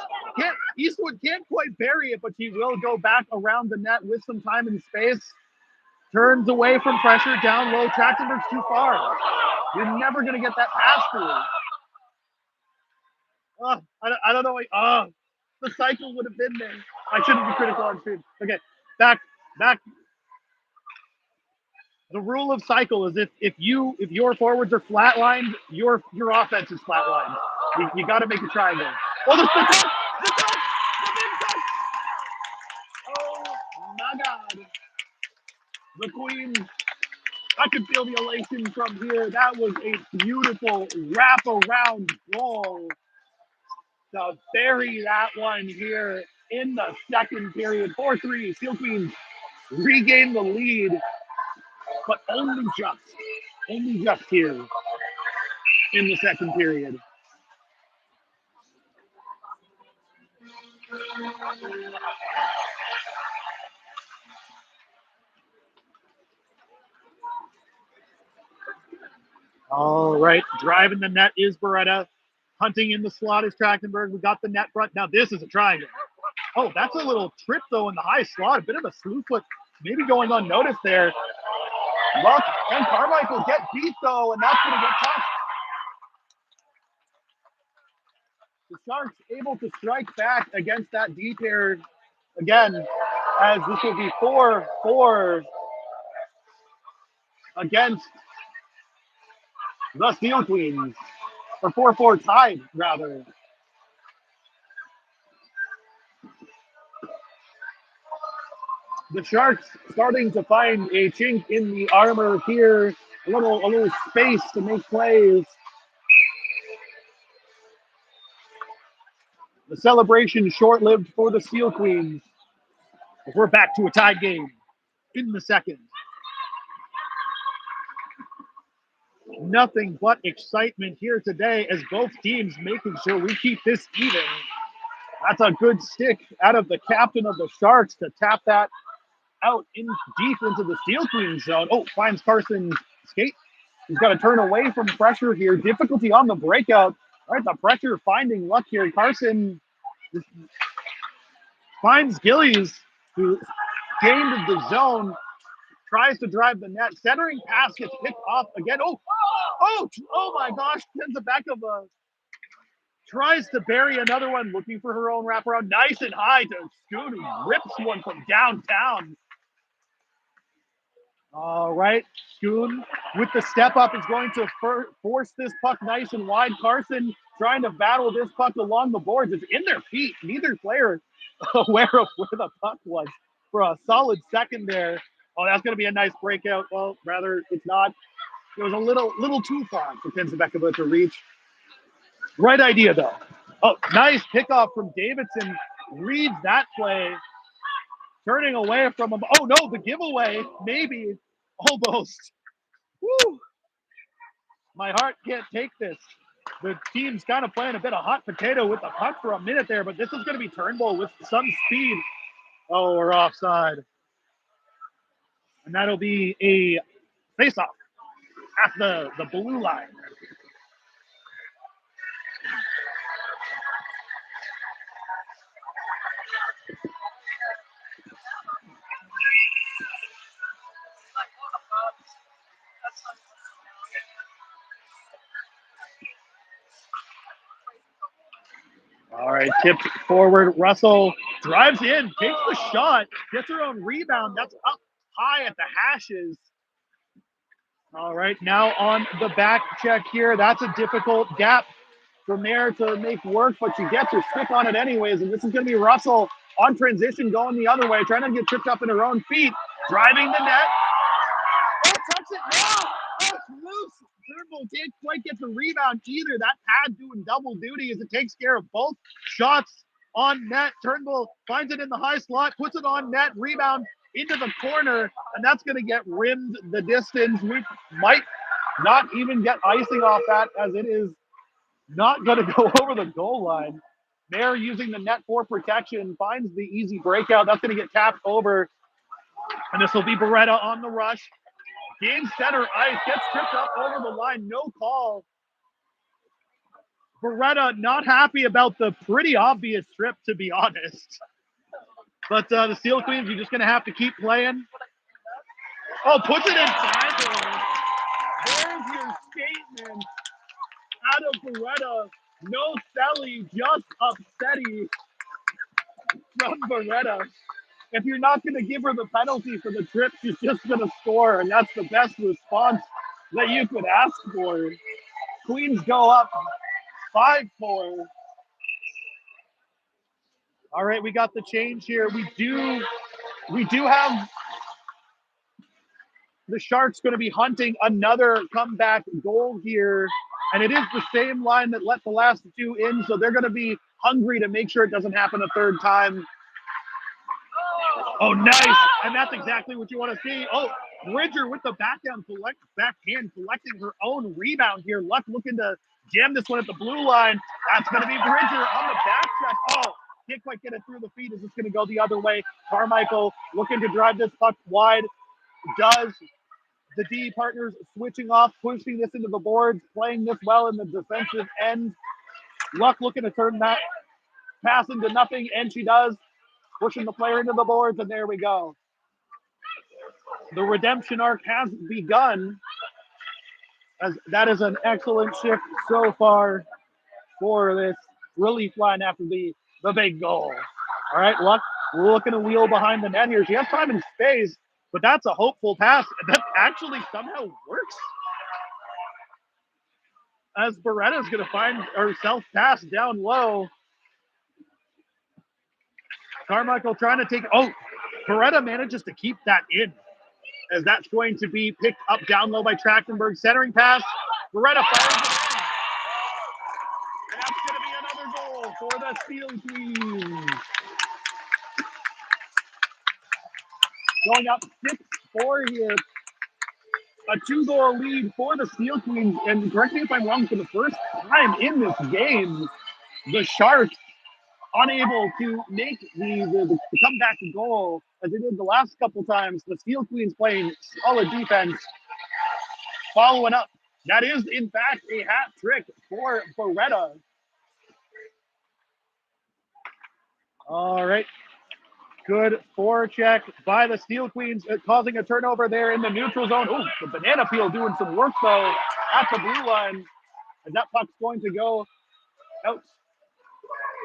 Eastwood can't quite bury it, but she will go back around the net with some time and space. Turns away from pressure, down low. Trachtenberg's too far. You're never going to get that pass through. I don't know. The cycle would have been there. I shouldn't be critical on stream. Okay, back. The rule of cycle is if your forwards are flatlined, your offense is flatlined. You got to make a triangle. Oh, the touch! Oh my God! The Queens. I can feel the elation from here. That was a beautiful wraparound goal. To bury that one here in the second period. 4-3. Steel Queens regain the lead, but only just here in the second period. All right, driving the net is Beretta. Hunting in the slot is Trachtenberg. We got the net front. Now this is a triangle. Oh, that's a little trip though in the high slot. A bit of a slew foot, maybe going unnoticed there. Luck and Carmichael get beat though, and that's going to get touched. The Sharks able to strike back against that D pair again, as this will be 4-4 against the Steel Queens, or 4-4 tied rather. The Sharks starting to find a chink in the armor here, a little space to make plays. The celebration short-lived for the Steel Queens. We're back to a tied game in the second. Nothing but excitement here today as both teams making sure we keep this even. That's a good stick out of the captain of the Sharks to tap that out in deep into the Steel Queens zone. Oh, finds Carson's skate. He's got to turn away from pressure here. Difficulty on the breakout. All right, the pressure finding Luck here. Carson finds Gillies, who gained the zone, tries to drive the net. Centering pass gets picked off again. Oh my gosh. Tenzabekova tries to bury another one, looking for her own wraparound. Nice and high to Scoot, who rips one from downtown. All right, Schoon with the step up is going to force this puck nice and wide. Carson trying to battle this puck along the boards. It's in their feet. Neither player aware of where the puck was for a solid second there. Oh, that's going to be a nice breakout. Well, rather, it's not. It was a little too far for Tenzabekova to reach. Right idea, though. Oh, nice pickoff from Davidson. Reads that play. Turning away from him. Oh, no, the giveaway. Maybe. Almost. Woo. My heart can't take this. The team's kind of playing a bit of hot potato with the puck for a minute there, but this is going to be Turnbull with some speed. Oh, we're offside. And that'll be a face-off at the blue line. All right, tipped forward. Russell drives in, takes the shot, gets her own rebound. That's up high at the hashes. All right, now on the back check here. That's a difficult gap from there to make work, but she gets her stick on it anyways. And this is going to be Russell on transition going the other way, trying to get tripped up in her own feet, driving the net. Oh, touch it now. Oh, it's loose. Turnbull can't quite get the rebound either. That pad doing double duty as it takes care of both shots on net. Turnbull finds it in the high slot, puts it on net, rebound into the corner, and that's going to get rimmed the distance. We might not even get icing off that, as it is not going to go over the goal line. They're using the net for protection, finds the easy breakout. That's going to get tapped over, and this will be Beretta on the rush. Game center ice, gets tripped up over the line, no call. Beretta not happy about the pretty obvious trip, to be honest. But the Steel Queens, you're just going to have to keep playing. Oh, puts it inside there. There's your statement out of Beretta. No Selly, just upsetty from Beretta. If you're not going to give her the penalty for the trip, she's just going to score, and that's the best response that you could ask for. Queens go up 5-4. All right, we got the change here. We do have the Sharks going to be hunting another comeback goal here, and it is the same line that let the last two in, so they're going to be hungry to make sure it doesn't happen a third time. Oh, nice. And that's exactly what you want to see. Oh, Bridger with the backhand collecting her own rebound here. Luck looking to jam this one at the blue line. That's going to be Bridger on the back step. Oh, can't quite get it through the feet. Is this going to go the other way? Carmichael looking to drive this puck wide. Does. The D partners switching off, pushing this into the boards, playing this well in the defensive end. Luck looking to turn that pass into nothing, and she does. Pushing the player into the boards, and there we go. The redemption arc has begun, as that is an excellent shift so far for this relief line after the big goal. All right, Luck looking to wheel behind the net here. She has time and space, but that's a hopeful pass. That actually somehow works. As Beretta's going to find herself pass down low. Carmichael trying to take, Beretta manages to keep that in, as that's going to be picked up down low by Trachtenberg. Centering pass. Beretta fires it in. And that's going to be another goal for the Steel Queens. Going up 6-4 here. A 2-goal lead for the Steel Queens. And correct me if I'm wrong, for the first time in this game, the Sharks unable to make the comeback goal as they did the last couple times. The Steel Queens playing solid defense. Following up. That is, in fact, a hat trick for Beretta. All right. Good forecheck by the Steel Queens, causing a turnover there in the neutral zone. Oh, the banana peel doing some work, though, at the blue line. And that puck's going to go out.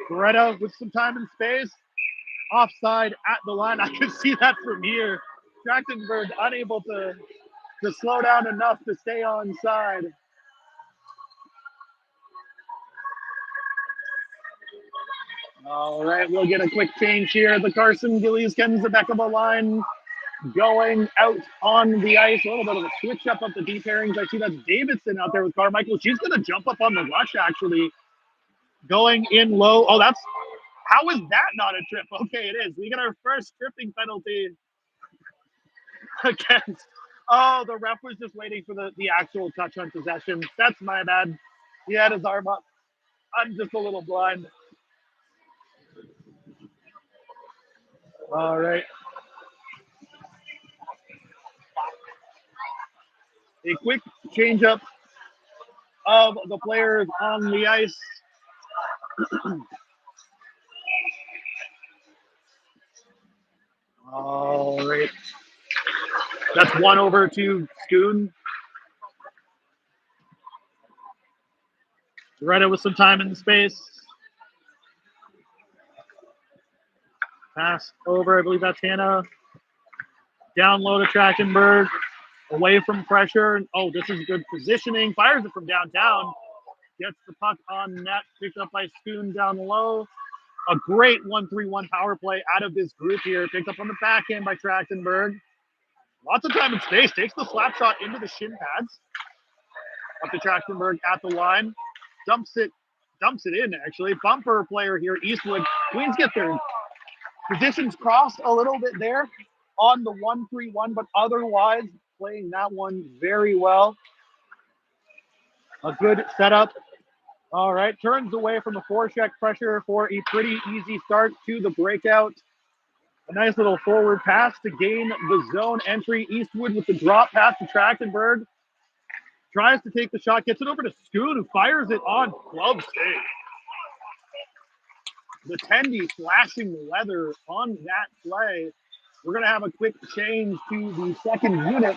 Beretta with some time and space. Offside at the line. I can see that from here. Trachtenberg unable to slow down enough to stay onside. All right, we'll get a quick change here. The Carson Gillies comes the back of the line, going out on the ice. A little bit of a switch up of the D pairings. I see that's Davidson out there with Carmichael. She's going to jump up on the rush, actually. Going in low. Oh, how is that not a trip? Okay, it is. We get our first tripping penalty against. Oh, the ref was just waiting for the actual touch on possession. That's my bad. He had his arm up. I'm just a little blind. All right. A quick change up of the players on the ice. All right. That's one over to Schoon. Beretta with some time in the space. Pass over, I believe that's Hannah. Down low to Trachtenberg. Away from pressure. Oh, this is good positioning. Fires it from downtown. Gets the puck on net. Picked up by Schoon down low. A great 1-3-1 power play out of this group here. Picked up on the backhand by Trachtenberg. Lots of time and space. Takes the slap shot into the shin pads. Up to Trachtenberg at the line. Dumps it in, actually. Bumper player here, Eastwood. Queens get their positions crossed a little bit there on the 1-3-1, but otherwise playing that one very well. A good setup. All right, turns away from the forecheck pressure for a pretty easy start to the breakout. A nice little forward pass to gain the zone entry. Eastwood with the drop pass to Trachtenberg. Tries to take the shot, gets it over to Schoon, who fires it on glove save. The Tendy flashing the leather on that play. We're going to have a quick change to the second unit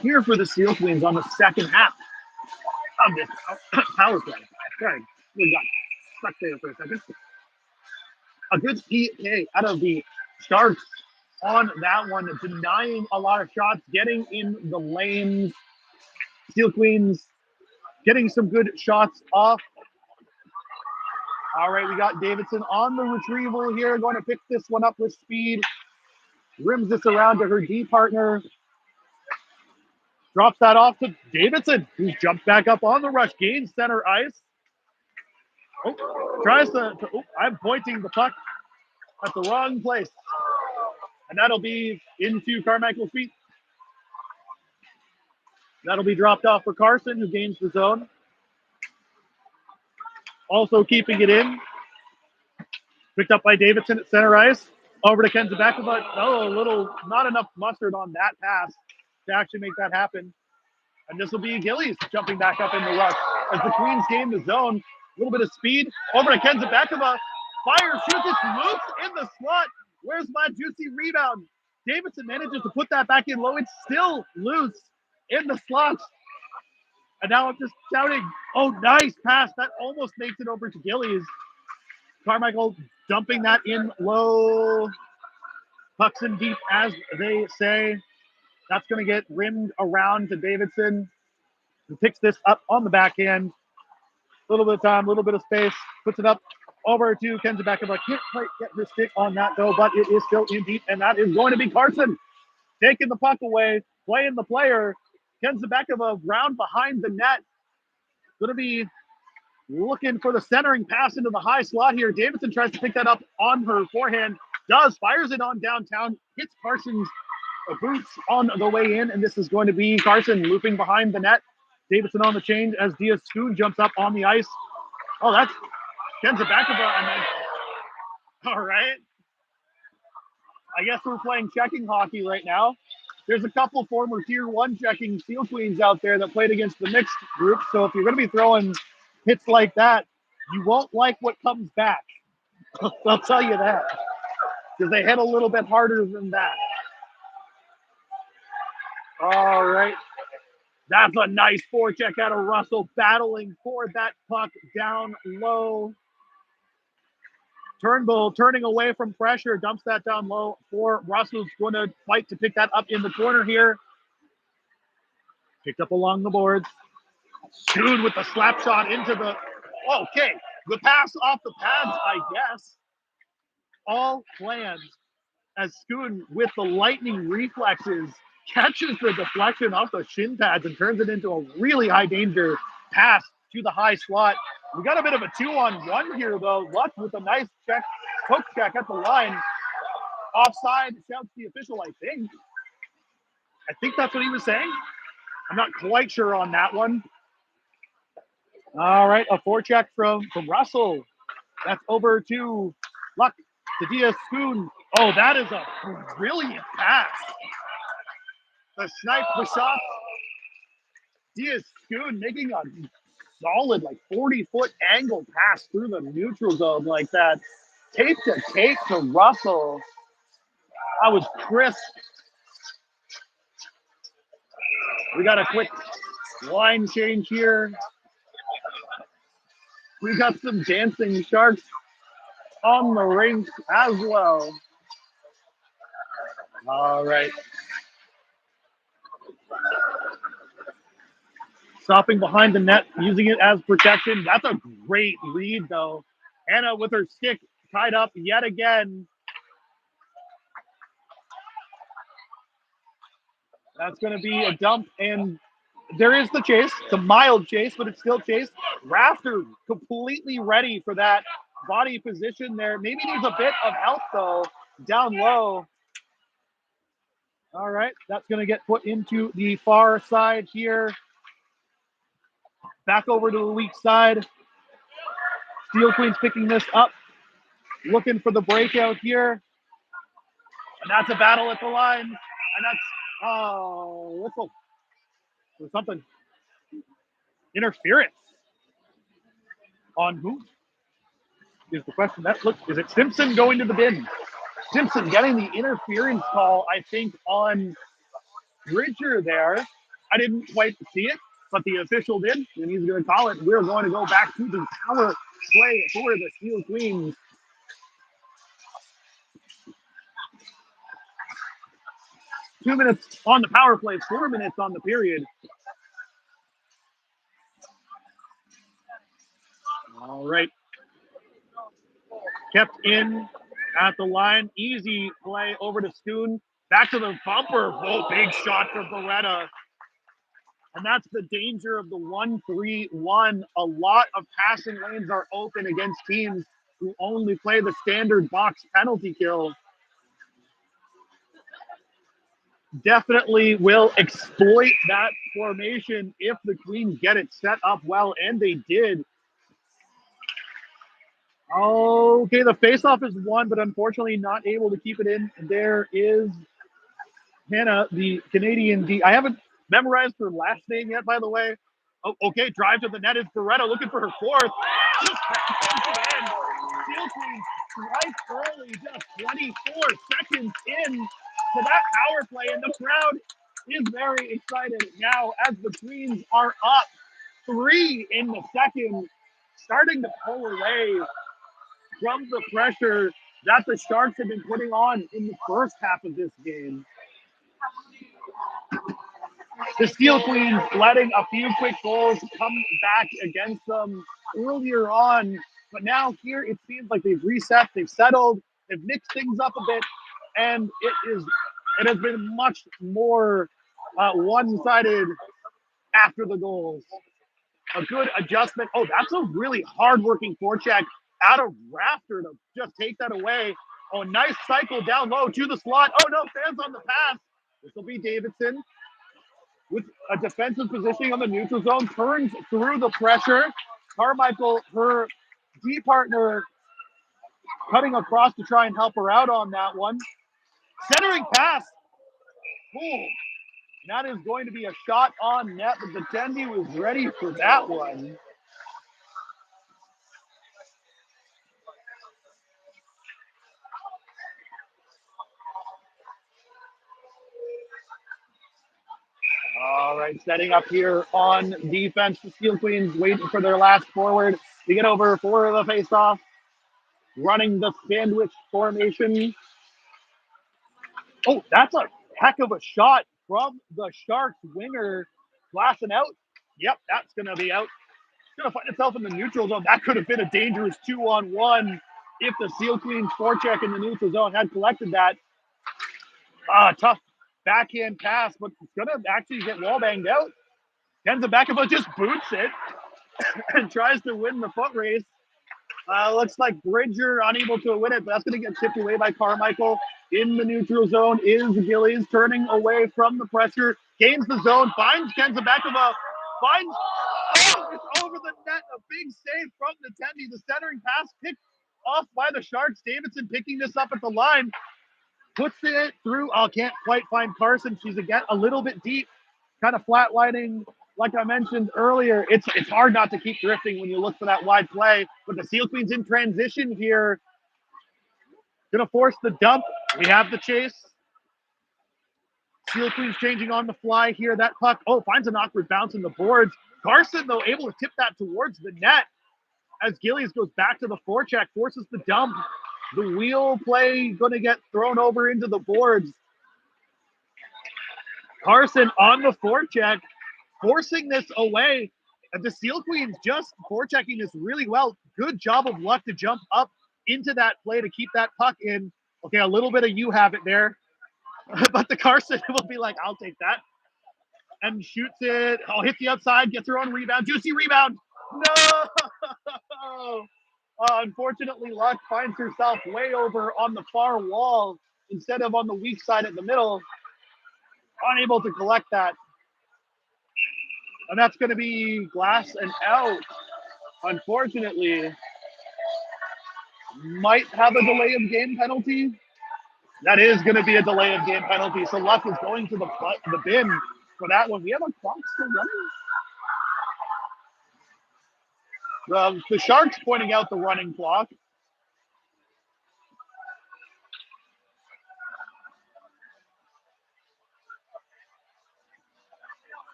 here for the Steel Queens on the second half of this power play. Sorry, we got stuck there for a second. A good PK out of the Sharks on that one, denying a lot of shots, getting in the lanes. Steel Queens getting some good shots off. All right, we got Davidson on the retrieval here, going to pick this one up with speed. Rims this around to her D partner. Drops that off to Davidson, who's jumped back up on the rush, gains center ice. Oh, tries to I'm pointing the puck at the wrong place. And that'll be into Carmichael's feet. That'll be dropped off for Carson, who gains the zone. Also keeping it in. Picked up by Davidson at center ice. Over to Kenzabeka, but not enough mustard on that pass to actually make that happen. And this will be Gillies jumping back up in the rush. As the Queens gain the zone, a little bit of speed. Over to Kenzabeka. Fire, shoots, it's loose in the slot. Where's my juicy rebound? Davidson manages to put that back in low. It's still loose in the slot. And now I'm just shouting, oh, nice pass. That almost makes it over to Gillies. Carmichael dumping that in low. Pucks in deep, as they say. That's going to get rimmed around to Davidson, who picks this up on the backhand. A little bit of time, a little bit of space. Puts it up over to Kenzabeka. Can't quite get her stick on that, though, but it is still in deep, and that is going to be Carson. Taking the puck away, playing the player. Kenzabeka round behind the net. Going to be looking for the centering pass into the high slot here. Davidson tries to pick that up on her forehand. Fires it on downtown. Hits Carson's boots on the way in, and this is going to be Carson looping behind the net. Davidson on the change as Diaz-Schoon jumps up on the ice. Oh, that's Kenzabeka. All right. I guess we're playing checking hockey right now. There's a couple former Tier 1 checking Steel Queens out there that played against the mixed group. So if you're going to be throwing hits like that, you won't like what comes back. I'll tell you that. Because they hit a little bit harder than that. All right. That's a nice forecheck out of Russell, battling for that puck down low. Turnbull turning away from pressure, dumps that down low for Russell's going to fight to pick that up in the corner here. Picked up along the boards. Schoon with the slap shot into the... Okay, the pass off the pads, I guess. All planned as Schoon with the lightning reflexes catches the deflection off the shin pads and turns it into a really high danger pass to the high slot. We got a bit of a 2-on-1 here, though. Luck with a nice check, poke check at the line. Offside, shouts the official, I think. I think that's what he was saying. I'm not quite sure on that one. All right, a forecheck from Russell. That's over to Luck, to Diaz-Schoon. Oh, that is a brilliant pass. The snipe, the shot. Diaz-Schoon making a solid, 40-foot angle pass through the neutral zone like that. Tape to tape to Russell. That was crisp. We got a quick line change here. We got some dancing sharks on the rink as well. All right. Stopping behind the net, using it as protection. That's a great read, though. Anna with her stick tied up yet again. That's going to be a dump, and there is the chase. It's a mild chase, but it's still chase. Rafter completely ready for that body position there. Maybe needs a bit of help, though, down low. All right, that's going to get put into the far side here. Back over to the weak side. Steel Queens picking this up. Looking for the breakout here. And that's a battle at the line. And that's, whistle. Or something. Interference. On who? Is the question. Is it Simpson going to the bin? Simpson getting the interference call, I think, on Bridger there. I didn't quite see it, but the official did, and he's going to call it. We're going to go back to the power play for the Steel Queens. Two minutes on the power play, 4 minutes on the period. All right. Kept in at the line. Easy play over to Schoon. Back to the bumper. Oh, big shot for Beretta. And that's the danger of the 1-3-1. A lot of passing lanes are open against teams who only play the standard box penalty kill. definitely will exploit that formation if the Queens get it set up well, and they did. Okay, the faceoff is won, but unfortunately not able to keep it in. There is Hannah, the Canadian D. I haven't memorized her last name yet, by the way. Oh, okay, drive to the net is Beretta looking for her fourth. Just Steel Queens strike early, just 24 seconds in to that power play, and the crowd is very excited now as the Queens are up 3 in the second, starting to pull away from the pressure that the Sharks have been putting on in the first half of this game. The Steel Queens letting a few quick goals come back against them earlier on, but now here it seems like they've reset, they've settled, they've mixed things up a bit, and it has been much more one-sided after the goals. A good adjustment. Oh, that's a really hard-working forecheck out of Rafter to just take that away. Oh, nice cycle down low to the slot. Oh no, fans on the pass. This will be Davidson with a defensive positioning on the neutral zone, turns through the pressure. Carmichael, her D partner, cutting across to try and help her out on that one. Centering pass. Ooh, that is going to be a shot on net, but the Dendy was ready for that one. All right, setting up here on defense. The Steel Queens waiting for their last forward to get over for the faceoff. Running the sandwich formation. Oh, that's a heck of a shot from the Sharks winger. Flashing out. Yep, that's going to be out. It's going to find itself in the neutral zone. That could have been a dangerous 2-on-1 if the Steel Queens forecheck in the neutral zone had collected that. Tough backhand pass, but it's going to actually get wall banged out. Kenza Bakova just boots it and tries to win the foot race. Looks like Bridger unable to win it, but that's going to get tipped away by Carmichael. In the neutral zone is Gillies, turning away from the pressure, gains the zone, finds Kenza Bakova, finds, oh, it's over the net, a big save from the Tendy. The centering pass picked off by the Sharks. Davidson picking this up at the line, puts it through. Oh, can't quite find Carson. She's again a little bit deep, kind of flatlining. Like I mentioned earlier, it's hard not to keep drifting when you look for that wide play. But the Steel Queens in transition here, gonna force the dump. We have the chase. Steel Queens changing on the fly here. That puck, finds an awkward bounce in the boards. Carson, though, able to tip that towards the net as Gillies goes back to the forecheck, forces the dump. The wheel play going to get thrown over into the boards. Carson on the forecheck, forcing this away. And the Steel Queens just forechecking this really well. Good job of luck to jump up into that play to keep that puck in. Okay, a little bit of you have it there. But the Carson will be like, I'll take that. And shoots it. Oh, hits the outside, gets her own rebound. Juicy rebound. No! Unfortunately, Luck finds herself way over on the far wall instead of on the weak side at the middle. Unable to collect that. And that's going to be glass and out. Unfortunately, might have a delay of game penalty. That is going to be a delay of game penalty. So Luck is going to the bin for that one. We have a clock still running. The Sharks pointing out the running clock.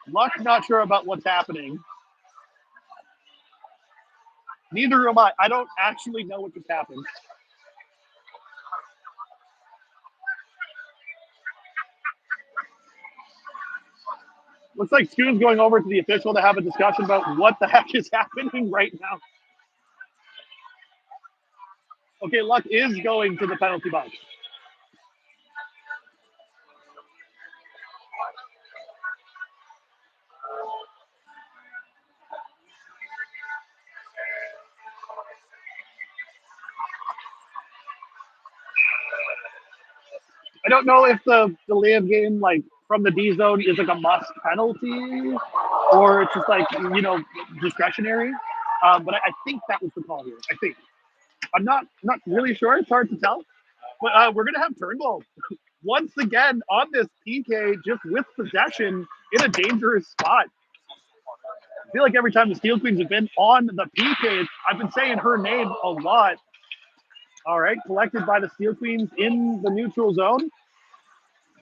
Luck's not sure about what's happening. Neither am I. I don't actually know what just happened. Looks like Scoon's going over to the official to have a discussion about what the heck is happening right now. Okay, Luck is going to the penalty box. I don't know if the layup game, like from the D zone, is like a must penalty or it's just like, discretionary. But I think that was the call here. I think. I'm not really sure. It's hard to tell. But we're gonna have Turnbull once again on this PK, just with possession in a dangerous spot. I feel like every time the Steel Queens have been on the PK, I've been saying her name a lot. All right, collected by the Steel Queens in the neutral zone.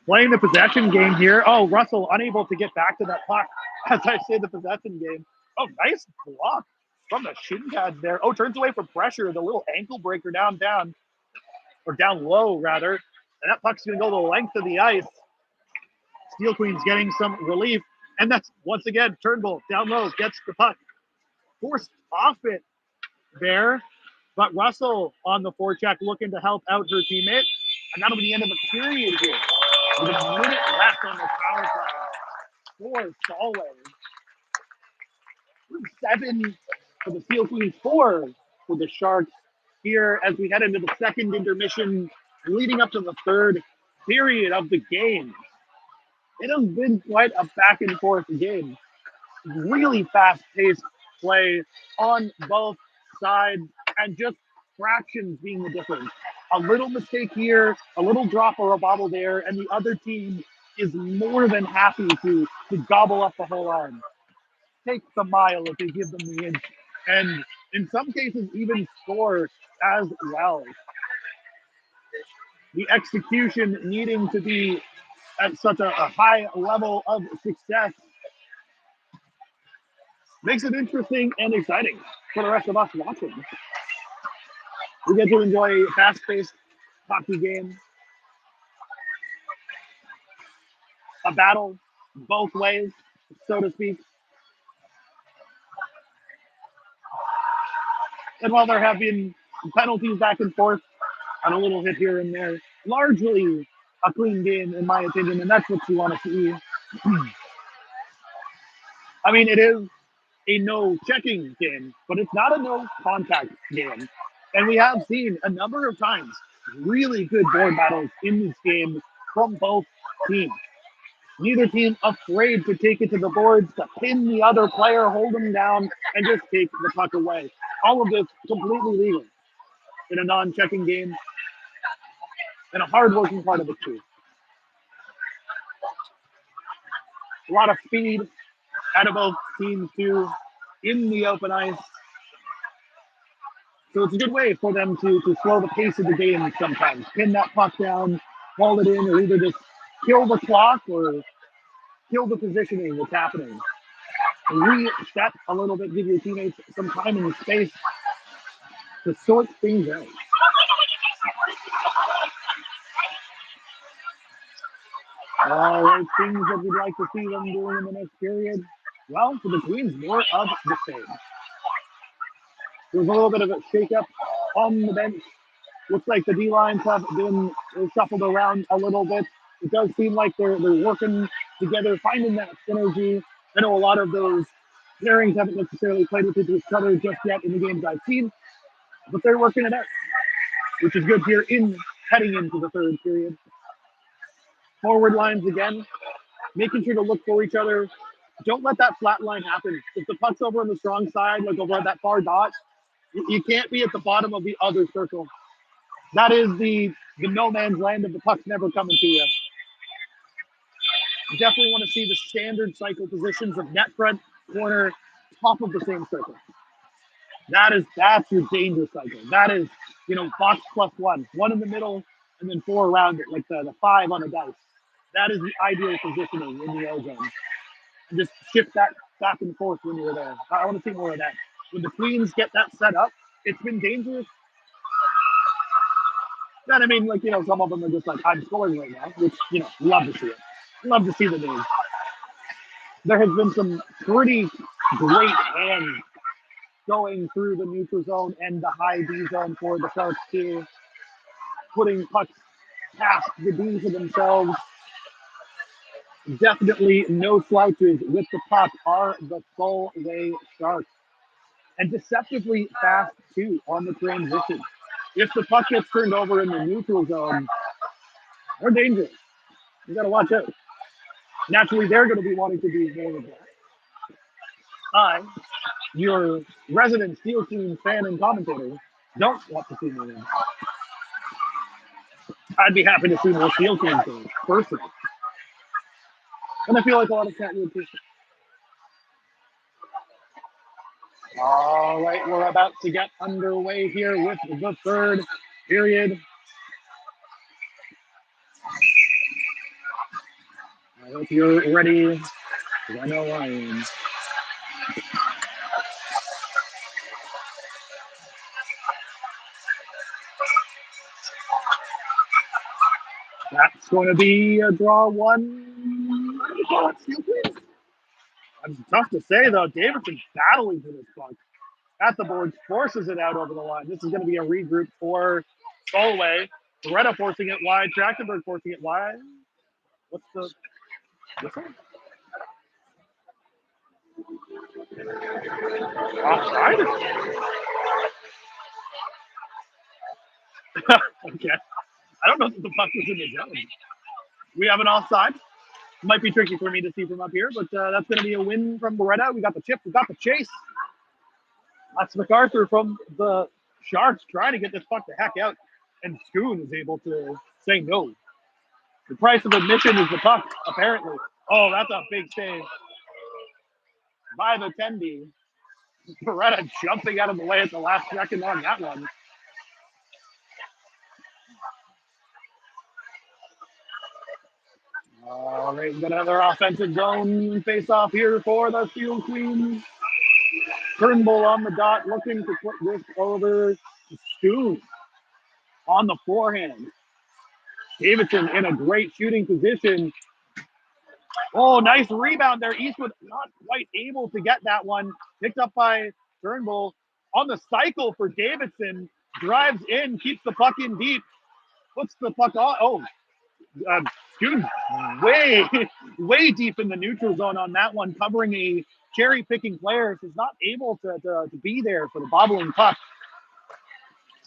Playing the possession game here. Oh, Russell unable to get back to that puck as I say the possession game. Oh, nice block from the shin pads there. Oh, turns away from pressure. The little ankle breaker down, or down low rather. And that puck's going to go the length of the ice. Steel Queens getting some relief. And that's once again Turnbull down low, gets the puck. Forced off it there. But Russell on the forecheck looking to help out her teammate. And that'll be the end of the period here. With a minute left on the power play for Solway. 7 for the Steel Queens, 4 for the Sharks here as we head into the second intermission leading up to the third period of the game. It has been quite a back and forth game. Really fast paced play on both sides and just fractions being the difference. A little mistake here, a little drop or a bobble there, and the other team is more than happy to gobble up the whole arm. Take the mile if they give them the inch, and in some cases even score as well. The execution needing to be at such a high level of success makes it interesting and exciting for the rest of us watching. We get to enjoy a fast-paced hockey game, a battle both ways, so to speak. And while there have been penalties back and forth and a little hit here and there, largely a clean game in my opinion, and that's what you want to see. I mean, it is a no checking game, but it's not a no contact game. And we have seen a number of times really good board battles in this game from both teams. Neither team afraid to take it to the boards, to pin the other player, hold them down, and just take the puck away. All of this completely legal in a non-checking game and a hard-working part of it too. A lot of speed out of both teams too in the open ice. So it's a good way for them to slow the pace of the game sometimes. Pin that puck down, haul it in, or either just kill the clock or kill the positioning that's happening. Reset a little bit, give your teammates some time and space to sort things out. All right, things that we'd like to see them doing in the next period. Well, for the Queens, more of the same. There's a little bit of a shakeup on the bench. Looks like the D-lines have been shuffled around a little bit. It does seem like they're working together, finding that synergy. I know a lot of those pairings haven't necessarily played with each other just yet in the games I've seen, but they're working it out, which is good here heading into the third period. Forward lines again, making sure to look for each other. Don't let that flat line happen. If the puck's over on the strong side, like over at that far dot, you can't be at the bottom of the other circle. That is the no man's land of the puck's never coming to you. You definitely want to see the standard cycle positions of net front, corner, top of the same circle. That's your danger cycle. That is, box +1, 1 in the middle, and then 4 around it, like the 5 on a dice. That is the ideal positioning in the O zone. And just shift that back and forth when you're there. I want to see more of that. When the Queens get that set up, it's been dangerous. Then I mean, some of them are just like, I'm scoring right now, which, love to see it. Love to see the news. There has been some pretty great hands going through the neutral zone and the high D zone for the Sharks too, putting pucks past the D to themselves. Definitely no slouches with the puck are the Solway Sharks. And deceptively fast too on the transition. If the puck gets turned over in the neutral zone, They're dangerous. You got to watch out. Naturally, they're going to be wanting to do more of that. I, your resident Steel Team fan and commentator, don't want to see more of that. I'd be happy to see more Steel Team things, personally. And I feel like a lot of chat would too. All right, we're about to get underway here with the third period. I hope you're ready, because I know I am. That's going to be a draw one. It's tough to say, though. Davidson's battling for this puck. At the boards, forces it out over the line. This is going to be a regroup for Solway. Beretta forcing it wide. Trachtenberg forcing it wide. What's the whistle? Offside? Okay. I don't know if the puck was in the zone. We have an offside. Might be tricky for me to see from up here, but that's going to be a win from Beretta. We got the chip. We got the chase. That's MacArthur from the Sharks trying to get this puck the heck out. And Schoon is able to say no. The price of admission is the puck, apparently. Oh, that's a big save by the Tendy. Beretta jumping out of the way at the last second on that one. All right, we've got another offensive zone face-off here for the Steel Queens. Turnbull on the dot, looking to put this over to Schoon on the forehand. Davidson in a great shooting position. Oh, nice rebound there. Eastwood not quite able to get that one. Picked up by Turnbull on the cycle for Davidson. Drives in, keeps the puck in deep. Puts the puck on. Oh, Schoon way deep in the neutral zone on that one, covering a cherry-picking player who's not able to be there for the bobbling puck.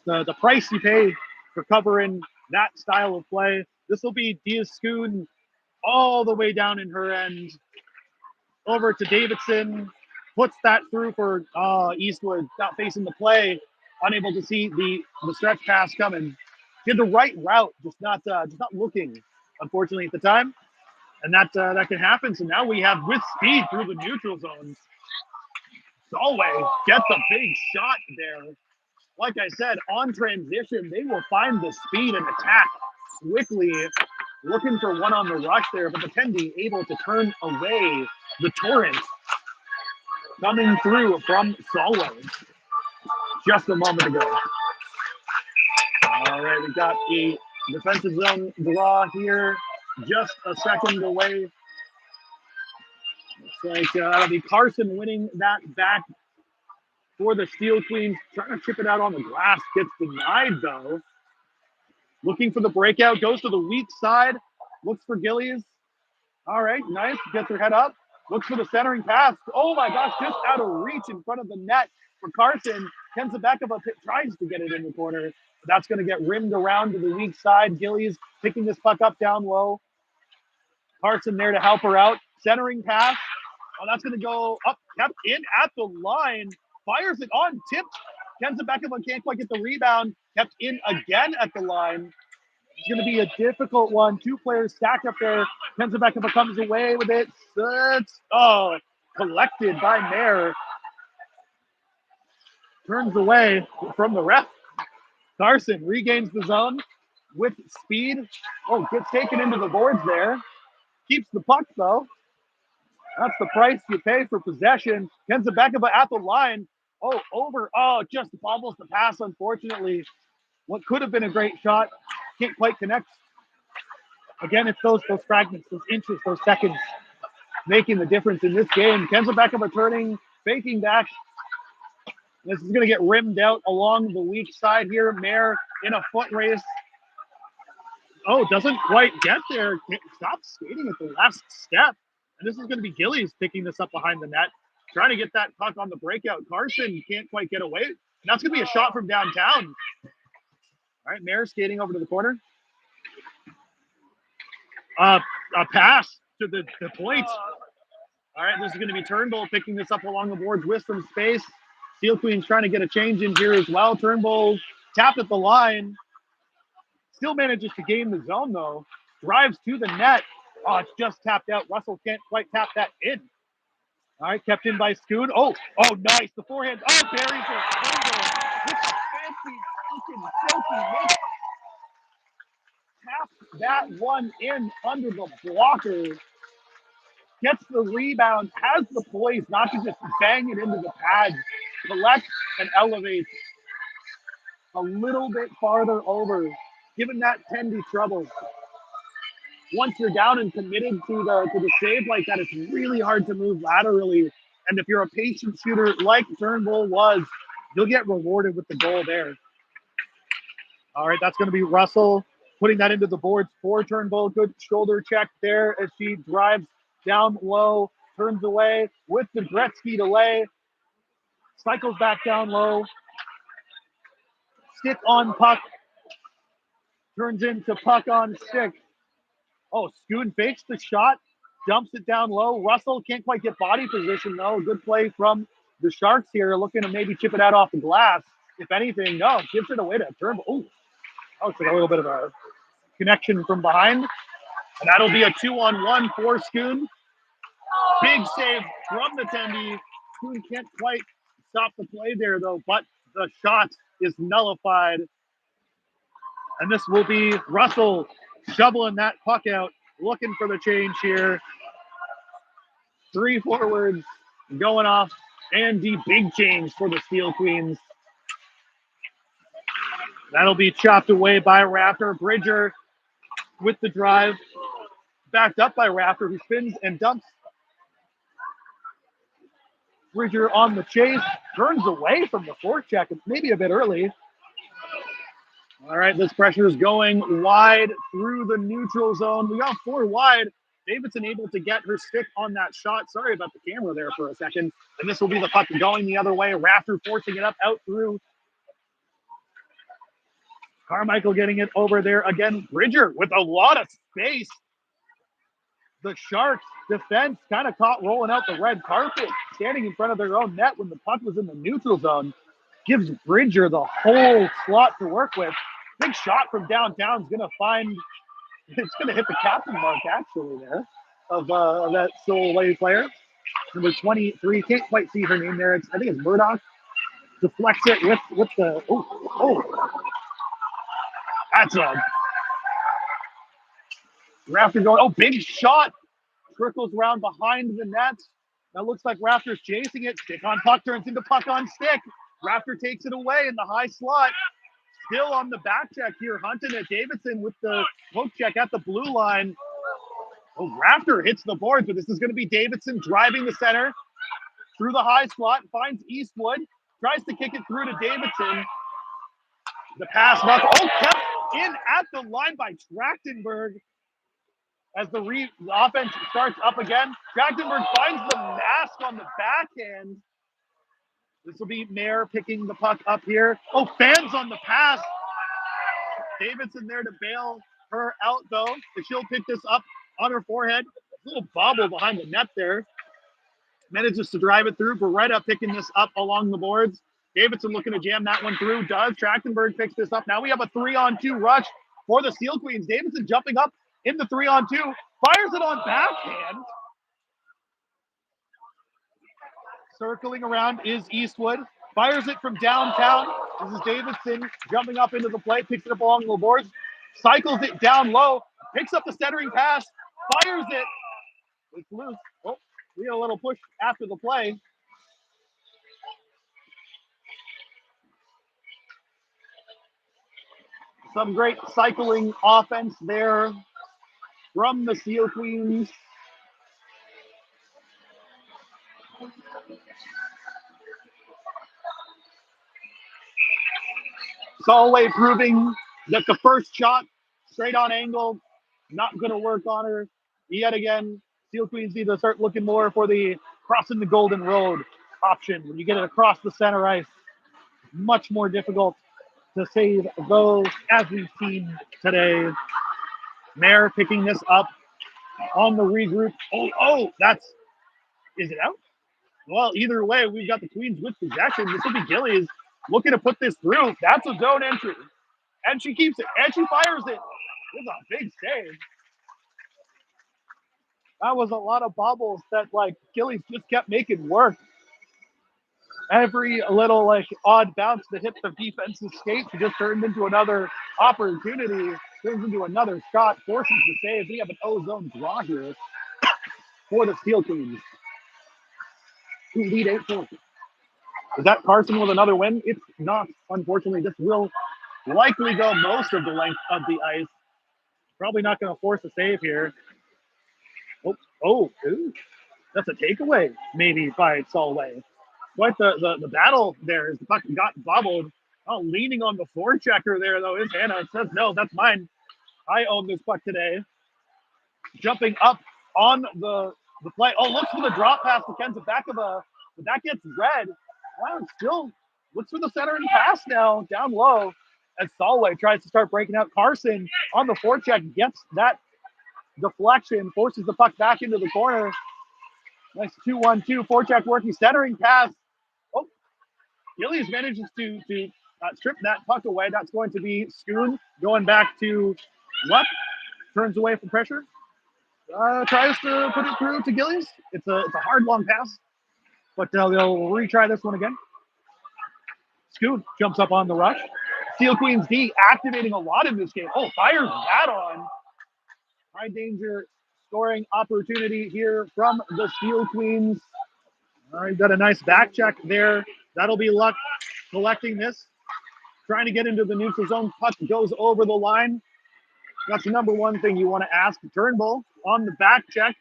The price you pay for covering that style of play. This will be Dia Schoon all the way down in her end. Over to Davidson. Puts that through for Eastwood. Not facing the play. Unable to see the stretch pass coming. Did the right route, just not looking, unfortunately, at the time. And that can happen. So now we have with speed through the neutral zone. Solway gets a big shot there. Like I said, on transition, they will find the speed and attack quickly. Looking for one on the rush there, but the Tendy able to turn away the torrent coming through from Solway just a moment ago. All right, we got the defensive zone draw here, just a second away. Looks like that'll be Carson winning that back for the Steel Queens. Trying to chip it out on the glass, gets denied though. Looking for the breakout, goes to the weak side, looks for Gillies. All right, nice, gets her head up, looks for the centering pass. Oh my gosh, just out of reach in front of the net for Carson. Kenza Bekova tries to get it in the corner, but that's going to get rimmed around to the weak side. Gillies picking this puck up down low. Carson there to help her out. Centering pass. Oh, that's going to go up, kept in at the line. Fires it on, tipped. Kenza Bekova can't quite get the rebound. Kept in again at the line. It's going to be a difficult one. Two players stacked up there. Kenza Bekova comes away with it. Collected by Mayer. Turns away from the ref. Carson regains the zone with speed. Oh, gets taken into the boards there. Keeps the puck, though. That's the price you pay for possession. Kenza Bekova at the line. Oh, over. Oh, just bobbles the pass, unfortunately. What could have been a great shot. Can't quite connect. Again, it's those fragments, those inches, those seconds making the difference in this game. Kenza Bekova turning, faking back. This is going to get rimmed out along the weak side here. Mayer in a foot race. Oh, doesn't quite get there. Stops skating at the last step. And this is going to be Gillies picking this up behind the net. Trying to get that puck on the breakout. Carson can't quite get away. And that's going to be a shot from downtown. All right, Mayer skating over to the corner. A pass to the point. All right, this is going to be Turnbull picking this up along the boards with some space. Steel Queens trying to get a change in here as well. Turnbull tapped at the line. Still manages to gain the zone, though. Drives to the net. Oh, it's just tapped out. Russell can't quite tap that in. All right, kept in by Scoon. Oh, nice. The forehand. Oh, buries it. Turnbull with a fancy freaking silky miss. Taps that one in under the blocker. Gets the rebound, has the poise not to just bang it into the pads, collects and elevates a little bit farther over, giving that Tendy trouble. Once you're down and committed to the save like that, it's really hard to move laterally. And if you're a patient shooter like Turnbull was, you'll get rewarded with the goal there. All right, that's going to be Russell putting that into the boards for Turnbull. Good shoulder check there as she drives down low, turns away with the Gretzky delay, cycles back down low, stick on puck, turns into puck on stick. Oh, Scoon fakes the shot, dumps it down low. Russell can't quite get body position, though. Good play from the Sharks here, looking to maybe chip it out off the glass. If anything, no, gives it away to Turnbull. Oh, that was a little bit of a connection from behind. And that'll be a 2-on-1 for Scoon. Big save from the Tendy. Scoon can't quite stop the play there, though, but the shot is nullified. And this will be Russell shoveling that puck out, looking for the change here. 3 forwards going off, and the big change for the Steel Queens. That'll be chopped away by Raptor. Bridger with the drive, backed up by Raptor, who spins and dumps. Bridger on the chase, turns away from the forecheck, maybe a bit early. All right, this pressure is going wide through the neutral zone. We got 4 wide. Davidson able to get her stick on that shot. Sorry about the camera there for a second. And this will be the puck going the other way. Raptor forcing it up out through. Carmichael getting it over there again. Bridger with a lot of space. The Sharks defense kind of caught rolling out the red carpet, standing in front of their own net when the puck was in the neutral zone. Gives Bridger the whole slot to work with. Big shot from downtown is going to find, it's going to hit the captain mark actually there of that Solway player. Number 23, can't quite see her name there. I think it's Murdoch. Deflects it with the, that's a Raptor going, big shot. Trickles around behind the net. That looks like Raptor's chasing it. Stick on puck turns into puck on stick. Raptor takes it away in the high slot. Still on the back check here, hunting at Davidson with the poke check at the blue line. Raptor hits the board, but this is going to be Davidson driving the center through the high slot, finds Eastwood, tries to kick it through to Davidson. The pass, kept in at the line by Trachtenberg. As the offense starts up again, Trachtenberg finds the mask on the backhand. This will be Mayer picking the puck up here. Fans on the pass. Davidson there to bail her out, though. She'll pick this up on her forehead. A little bobble behind the net there. Manages to drive it through. Beretta picking this up along the boards. Davidson looking to jam that one through. Does. Trachtenberg picks this up. Now we have a 3-on-2 rush for the Steel Queens. Davidson jumping up in the 3-on-2. Fires it on backhand. Circling around is Eastwood. Fires it from downtown. This is Davidson jumping up into the play. Picks it up along the boards. Cycles it down low. Picks up the centering pass. Fires it. It's loose. We got a little push after the play. Some great cycling offense there from the Steel Queens. Solway proving that the first shot, straight on angle, not going to work on her. Yet again, Steel Queens need to start looking more for the crossing the Golden Road option. When you get it across the center ice, much more difficult to save those, as we've seen today. Mayer picking this up on the regroup. Oh, is it out? Well, either way, we've got the Queens with possession. This will be Gillies looking to put this through. That's a zone entry. And she keeps it, and she fires it. It's a big save. That was a lot of bobbles that, like, Gillies just kept making work. Every little, like, odd bounce to hit the defense's skate, she just turned into another opportunity, turns into another shot, forces the save. We have an O-zone draw here for the Steel Queens, who lead 8-4. Is that Carson with another win? It's not, unfortunately. This will likely go most of the length of the ice. Probably not going to force a save here. Ooh, that's a takeaway, maybe, by Solway. Quite the battle there as the puck got bobbled. Oh, leaning on the forechecker there, though, is Hannah. It says, no, that's mine. I own this puck today. Jumping up on the play. Oh, looks for the drop pass to Kenza Bakova, but that gets red. Wow, still looks for the center and pass now, down low, as Solway tries to start breaking out. Carson on the forecheck gets that deflection, forces the puck back into the corner. Nice 2-1-2 forecheck working, centering pass. Oh, Gillies manages to strip that puck away. That's going to be Schoon going back to Luck. Turns away from pressure. Tries to put it through to Gillies. It's a hard long pass, but they'll retry this one again. Scoot jumps up on the rush. Steel Queens D activating a lot in this game. Oh, fires that on. High danger scoring opportunity here from the Steel Queens. All right, got a nice back check there. That'll be Luck collecting this. Trying to get into the neutral zone. Puck goes over the line. That's the number one thing you want to ask. Turnbull on the back check,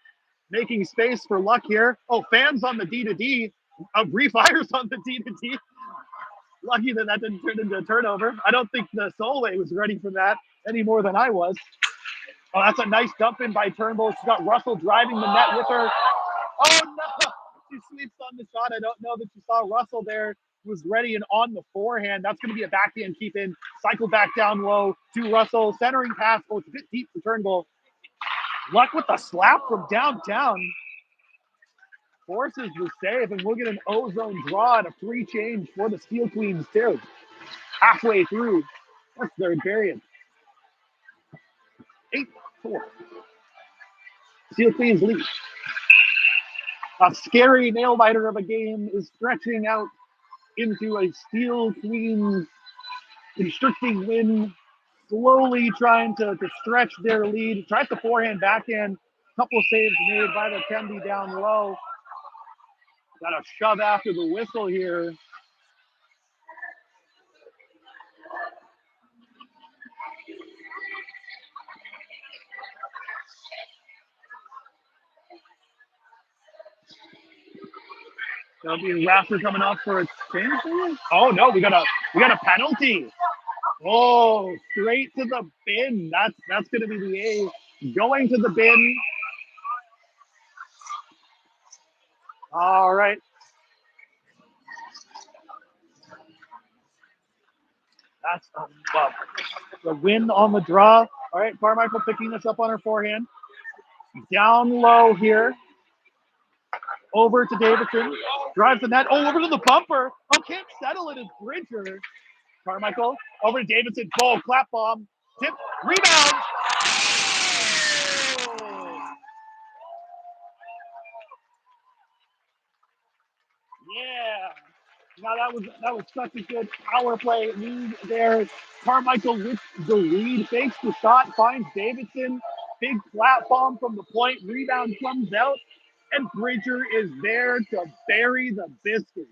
making space for Luck here. Oh, fans on the D-to-D. Refires on the D-to-D. Lucky that didn't turn into a turnover. I don't think the Solway was ready for that any more than I was. Oh, that's a nice dump in by Turnbull. She's got Russell driving the net with her. Oh, no. She sweeps on the shot. I don't know that she saw Russell there. Was ready and on the forehand. That's going to be a backhand keep in. Cycle back down low to Russell. Centering pass. Oh, it's a bit deep for Turnbull. Luck with the slap from downtown. Forces the save, and we'll get an O-zone draw and a free change for the Steel Queens, too. Halfway through. That's their variant. 8-4. Steel Queens lead. A scary nail-biter of a game is stretching out into a Steel Queens constricting win, slowly trying to stretch their lead. Tries to forehand, backhand. Couple saves made by the Kemby down low. Got a shove after the whistle here. That'll be Rafter coming up for a change. Oh no, we got a penalty. Oh, straight to the bin. That's gonna be the A. Going to the bin. All right. That's the win on the draw. All right, Carmichael picking this up on her forehand. Down low here. Over to Davidson. Drives the net. Oh, over to the bumper. Oh, can't settle it as Bridger. Carmichael over to Davidson. Ball, clap bomb. Tip. Rebound. Yeah. Now that was such a good power play lead there. Carmichael with the lead, fakes the shot, finds Davidson. Big flat bomb from the point. Rebound comes out, and Bridger is there to bury the biscuit.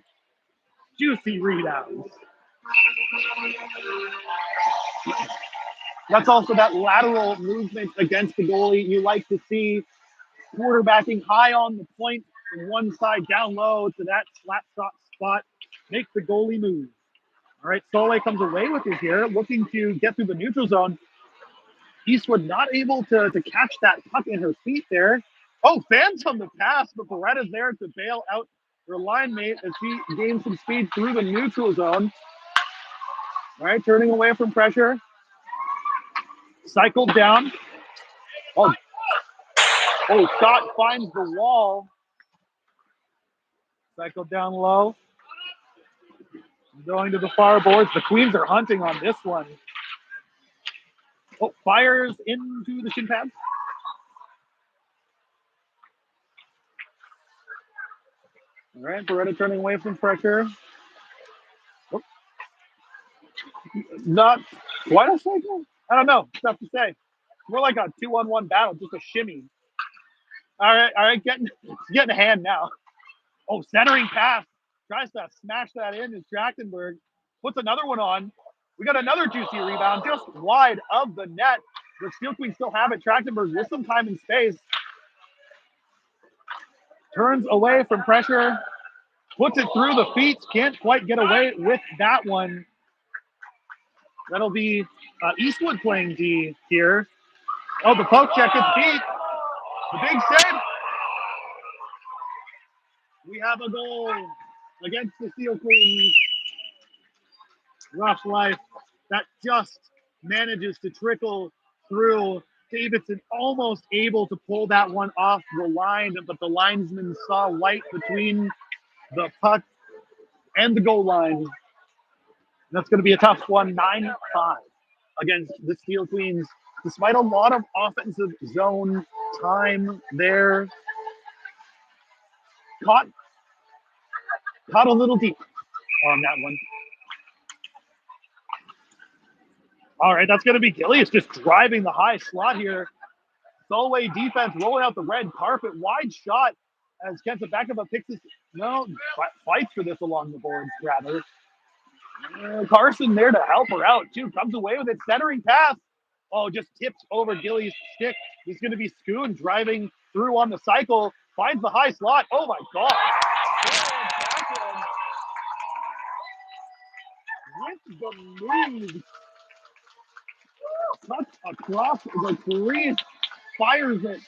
Juicy rebounds. That's also that lateral movement against the goalie you like to see. Quarterbacking high on the point, from one side down low to that slap shot spot. Make the goalie move. All right, Solway comes away with it here, looking to get through the neutral zone. Eastwood not able to catch that puck in her feet there. Oh, fans on the pass, but Beretta's there to bail out her line mate as she gains some speed through the neutral zone. All right, turning away from pressure. Cycled down. Oh, Oh, shot finds the wall. Cycle down low. Going to the far boards. The Queens are hunting on this one. Oh, fires into the shin pads. All right, Beretta turning away from pressure. Oh. Not quite a cycle? I don't know. Tough to say. More like a 2-on-1 battle, just a shimmy. All right, getting a hand now. Oh, centering pass. Tries to smash that in is Trachtenberg. Puts another one on. We got another juicy rebound just wide of the net. The Steel Queens still have it. Trachtenberg with some time and space. Turns away from pressure. Puts it through the feet. Can't quite get away with that one. That'll be Eastwood playing D here. Oh, the poke check gets beat. The big save. We have a goal against the Steel Queens. Rough life that just manages to trickle through. Davidson almost able to pull that one off the line, but the linesman saw light between the puck and the goal line. That's going to be a tough one, 9-5 against the Steel Queens. Despite a lot of offensive zone time there, caught a little deep on that one. All right, that's going to be Gillies just driving the high slot here. Solway defense rolling out the red carpet. Wide shot as Kenzabekova picks this. No, fights for this along the boards, rather. Carson there to help her out, too. Comes away with it. Centering pass. Oh, just tips over Gillies' stick. He's going to be Schoon driving through on the cycle. Finds the high slot. Oh, my God. With the move. Cuts across the crease. Fires it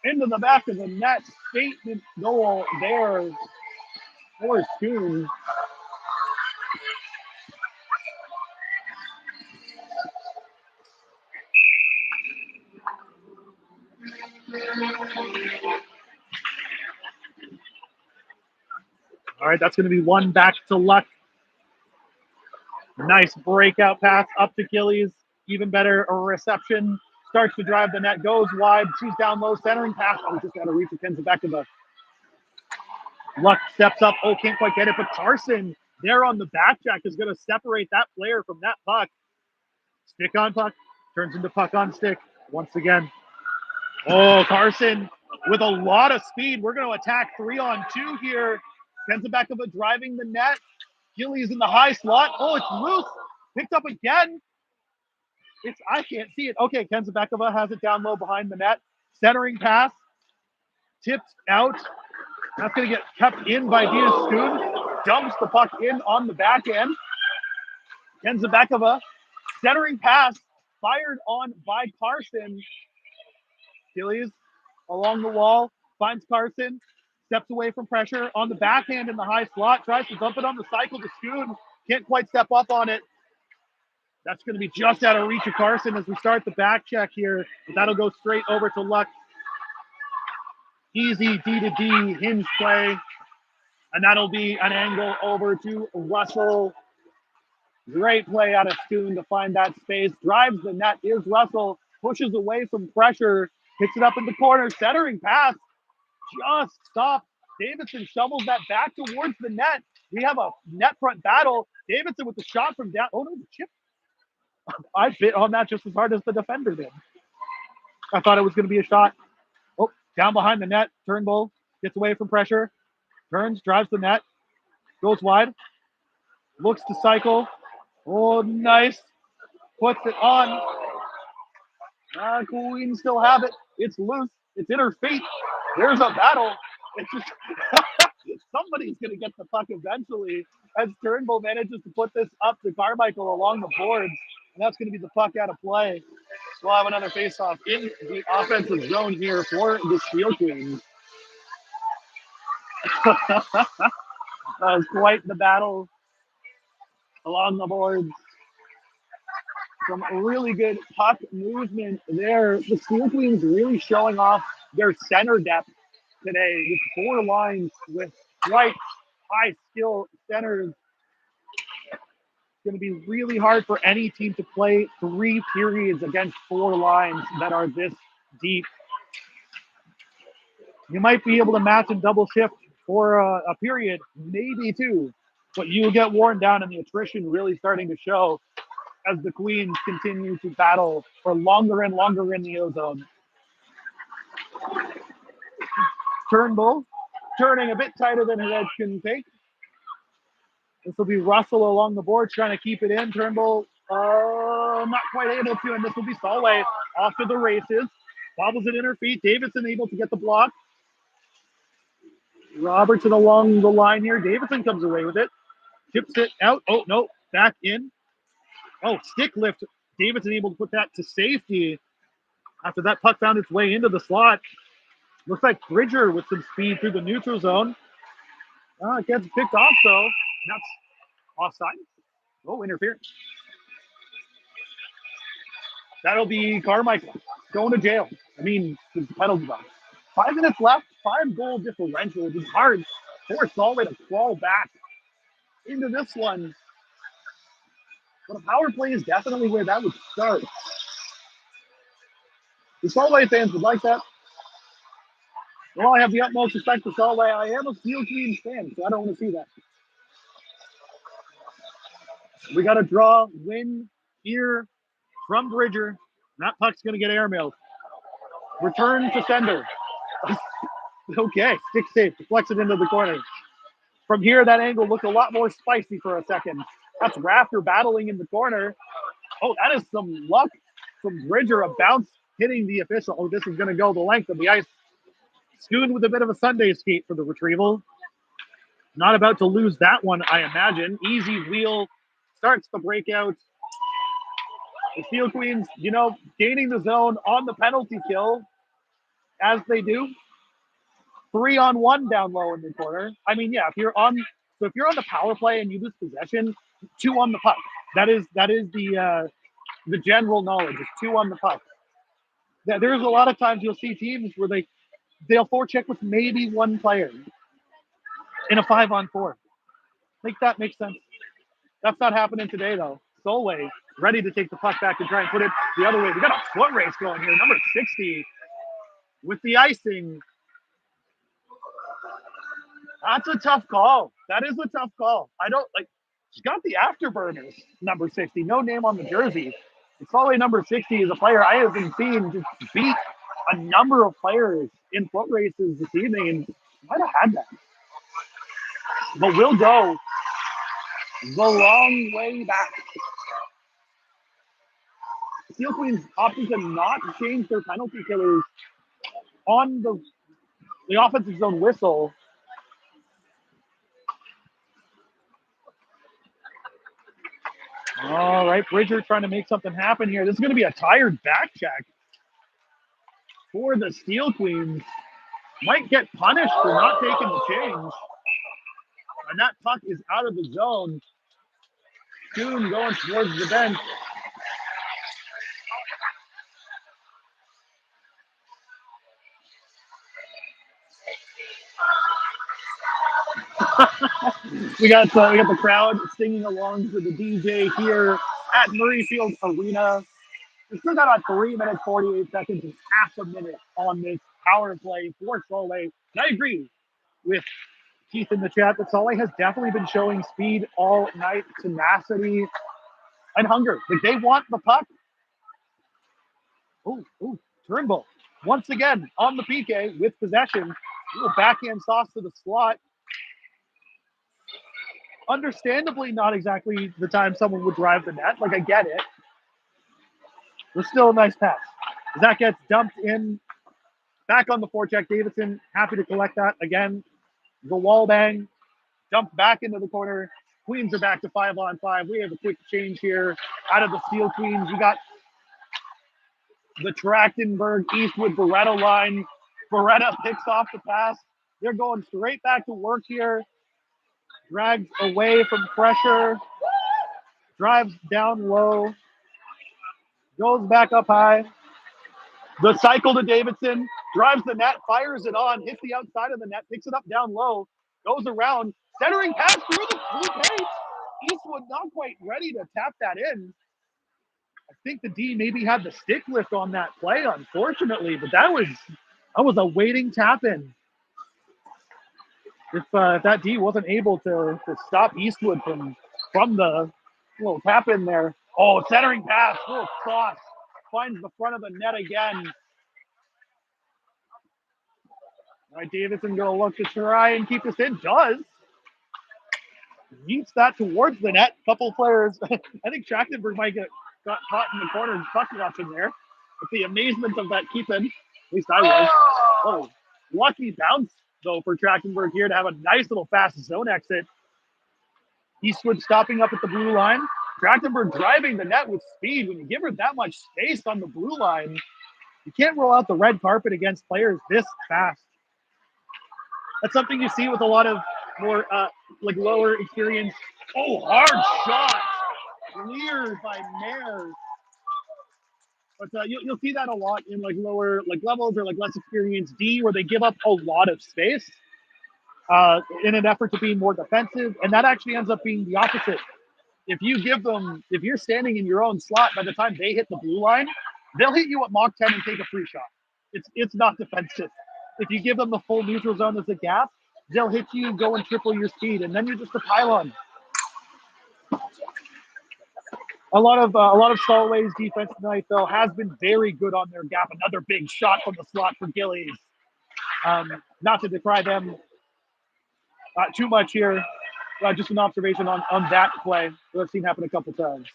into the back of the net. Statement goal there for Schoon. All right, that's going to be one back to Luck. Nice breakout pass up to Gillies. Even better reception. Starts to drive the net, goes wide. She's down low, centering pass. Oh, just got to reach it. Kenzabekova. Luck steps up. Oh, can't quite get it. But Carson there on the back check is going to separate that player from that puck. Stick on puck. Turns into puck on stick once again. Oh, Carson with a lot of speed. We're going to attack 3-on-2 here. Kenzabekova driving the net. Gillies in the high slot. Oh, it's loose. Picked up again. I can't see it. Okay, Kenzabekova has it down low behind the net. Centering pass. Tipped out. That's going to get kept in by Dina Schoon. Dumps the puck in on the back end. Kenzabekova. Centering pass. Fired on by Carson. Gillies along the wall. Finds Carson. Steps away from pressure on the backhand in the high slot. Tries to dump it on the cycle to Schoon. Can't quite step up on it. That's going to be just out of reach of Carson as we start the back check here. But that'll go straight over to Luck. Easy D-to-D hinge play. And that'll be an angle over to Russell. Great play out of Schoon to find that space. Drives the net. Is Russell. Pushes away from pressure. Picks it up in the corner. Centering pass. Just stopped. Davidson shovels that back towards the net. We have a net front battle. Davidson with the shot from down. Oh, no, the chip. I bit on that just as hard as the defender did. I thought it was going to be a shot. Oh, down behind the net. Turnbull gets away from pressure. Turns, drives the net. Goes wide. Looks to cycle. Oh, nice. Puts it on. Queen still have it. It's loose. It's in her feet. There's a battle. It's just somebody's going to get the puck eventually as Turnbull manages to put this up to Carmichael along the boards. And that's going to be the puck out of play. We'll have another faceoff in the offensive zone here for the Steel Queens. That was quite the battle along the boards. Some really good puck movement there. The Steel Queens really showing off their center depth today with 4 lines with quite high skill centers. It's going to be really hard for any team to play 3 periods against 4 lines that are this deep. You might be able to match and double shift for a period, maybe 2, but you get worn down and the attrition really starting to show as the Queens continue to battle for longer and longer in the ozone. Turnbull turning a bit tighter than his edge can take. This will be Russell along the board trying to keep it in. Turnbull not quite able to, and this will be Solway off to the races. Bobbles it in her feet. Davidson able to get the block. Robertson along the line here. Davidson comes away with it. Chips it out. Oh, no. Back in. Oh, stick lift. Davidson able to put that to safety after that puck found its way into the slot. Looks like Bridger with some speed through the neutral zone. It gets picked off, though. That's offside. Oh, interference. That'll be Carmichael going to jail. I mean, the penalty box. 5 minutes left, 5-goal differential. It's hard for Solway to crawl back into this one. But a power play is definitely where that would start. The Solway fans would like that. Well, I have the utmost respect for Solway. I am a Steel Queens fan, so I don't want to see that. We got a draw win here from Bridger. That puck's going to get airmailed. Return to sender. Okay, stick safe. Deflects it into the corner. From here, that angle looked a lot more spicy for a second. That's Rafter battling in the corner. Oh, that is some luck from Bridger. A bounce hitting the official. Oh, this is going to go the length of the ice. Schoon with a bit of a Sunday skate for the retrieval. Not about to lose that one, I imagine. Easy wheel starts the breakout. The Steel Queens, gaining the zone on the penalty kill, as they do. 3-on-1 down low in the corner. I mean, yeah, if you're on the power play and you lose possession, 2 on the puck. That is the general knowledge. It's 2 on the puck. There's a lot of times you'll see teams where they'll forecheck with maybe 1 player in a 5-on-4. Think that makes sense. That's not happening today, though. Solway ready to take the puck back and try and put it the other way. We got a foot race going here. Number 60 with the icing. That's a tough call. That is a tough call. She's got the afterburners, number 60. No name on the jersey. Solway number 60 is a player I have been seeing just beat a number of players in foot races this evening, and might have had that. But we'll go the long way back. Steel Queens opted to not change their penalty killers on the offensive zone whistle. All right, Bridger trying to make something happen here. This is going to be a tired back check for the Steel Queens. Might get punished for not taking the change. And that puck is out of the zone. Schoon going towards the bench. we got the crowd singing along to the DJ here at Murrayfield Arena. We still got about 3 minutes, 48 seconds, and half a minute on this power play for Solway. And I agree with Keith in the chat that Solway has definitely been showing speed all night, tenacity, and hunger. They want the puck. Oh, Turnbull once again on the PK with possession. Little backhand sauce to the slot. Understandably, not exactly the time someone would drive the net. I get it. But still a nice pass. As that gets dumped in, back on the forecheck. Davidson happy to collect that again. The wall bang, dumped back into the corner. Queens are back to 5-on-5. We have a quick change here out of the Steel Queens. We got the Trachtenberg Eastwood Beretta line. Beretta picks off the pass. They're going straight back to work here. Drags away from pressure. Drives down low. Goes back up high. The cycle to Davidson. drives the net, fires it on, hits the outside of the net, picks it up down low, goes around, centering pass through the blue paint. Eastwood not quite ready to tap that in. I think the D maybe had the stick lift on that play, unfortunately, but that was a waiting tap in. If that D wasn't able to stop Eastwood from the little tap in there. Oh, centering pass, little cross, finds the front of the net again. All right, Davidson gonna look to try and keep this in. Does. Yeets that towards the net. Couple players. I think Trachtenberg might got caught in the corner and puck watching there. With the amazement of that keeping. At least I was. Oh, lucky bounce though for Trachtenberg here to have a nice little fast zone exit. Eastwood stopping up at the blue line. Trachtenberg driving the net with speed. When you give her that much space on the blue line, you can't roll out the red carpet against players this fast. That's something you see with a lot of more like lower experience. Oh, hard shot. Cleared by Mayer. But you'll see that a lot in like lower like levels or like less experienced D, where they give up a lot of space in an effort to be more defensive, and that actually ends up being the opposite. If you're standing in your own slot, by the time they hit the blue line, they'll hit you at Mach 10 and take a free shot. It's not defensive. If you give them the full neutral zone as a gap, they'll hit you, go and triple your speed, and then you're just a pylon. A lot of Solway's defense tonight, though, has been very good on their gap. Another big shot from the slot for Gillies. Not to decry them too much here. Just an observation on that play that I've seen happen a couple times.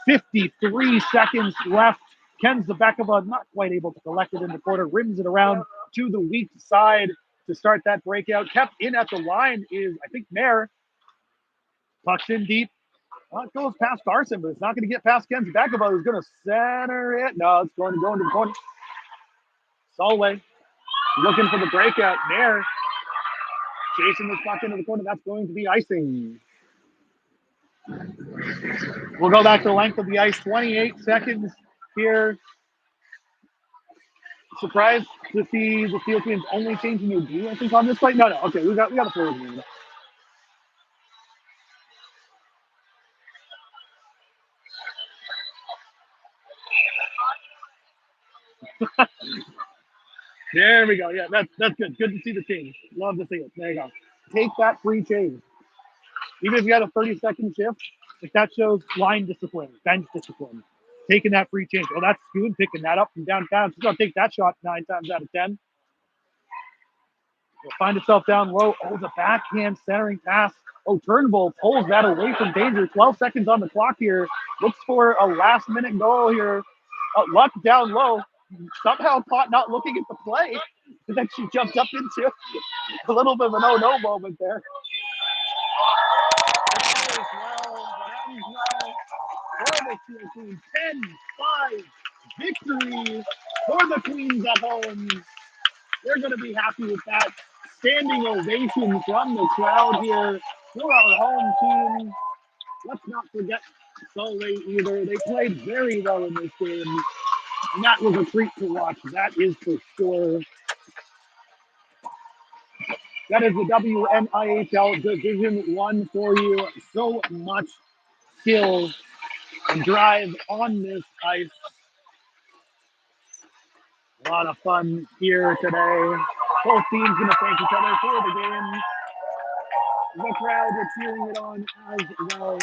53 seconds left. Ken Zabekova not quite able to collect it in the corner, rims it around to the weak side to start that breakout. Kept in at the line is, I think, Mayer. Pucks in deep. Well, it goes past Carson, but it's not going to get past Ken Zabekova, who's going to center it. No, it's going to go into the corner. Solway looking for the breakout. Mayer chasing this puck into the corner. That's going to be icing. We'll go back to the length of the ice. 28 seconds here. Surprised to see the Ethiopians only changing a D, I think, on this play. No. Okay, we got a forward here. There we go. Yeah, that's good. Good to see the change. Love to see it. There you go. Take that free change. Even if you had a 30-second shift, if that shows line discipline, bench discipline, taking that free change. Oh, that's Spoon picking that up from downtown. She's going to take that shot 9 times out of 10. Will find itself down low. Oh, the backhand centering pass. Oh, Turnbull pulls that away from danger. 12 seconds on the clock here. Looks for a last-minute goal here. Luck down low. Somehow caught not looking at the play. And then she jumped up into a little bit of an oh-no moment there. For the Steel Queens, 10-5 victory for the Queens at home. They're going to be happy with that. Standing ovation from the crowd here for our home team. Let's not forget Solway either. They played very well in this game, and that was a treat to watch. That is for sure. That is the WNIHL Division 1 for you. So much skill and drive on this ice. A lot of fun here today. Both teams going to thank each other for the game. The crowd are cheering it on as well.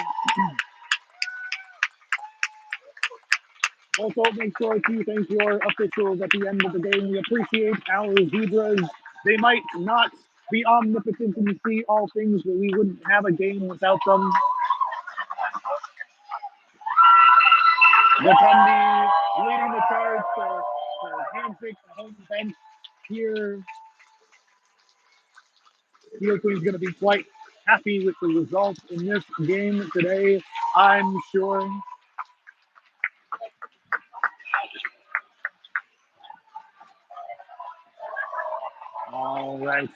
Also, make sure to thank your officials at the end of the game. We appreciate our Zebras. They might not be omnipotent and see all things, but we wouldn't have a game without them. Rotundi leading the charge for handpick the home bench here. Steel Queen's going to be quite happy with the results in this game today, I'm sure. All right.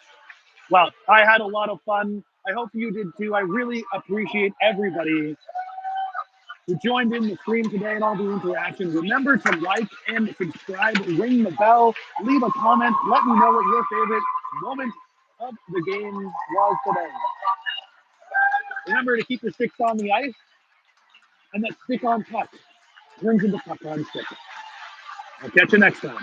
Well, I had a lot of fun. I hope you did too. I really appreciate everybody who joined in the stream today and all the interaction. Remember to like and subscribe, ring the bell, leave a comment, let me know what your favorite moment of the game was today. Remember to keep your sticks on the ice, and that stick on puck turns into puck on stick. I'll catch you next time.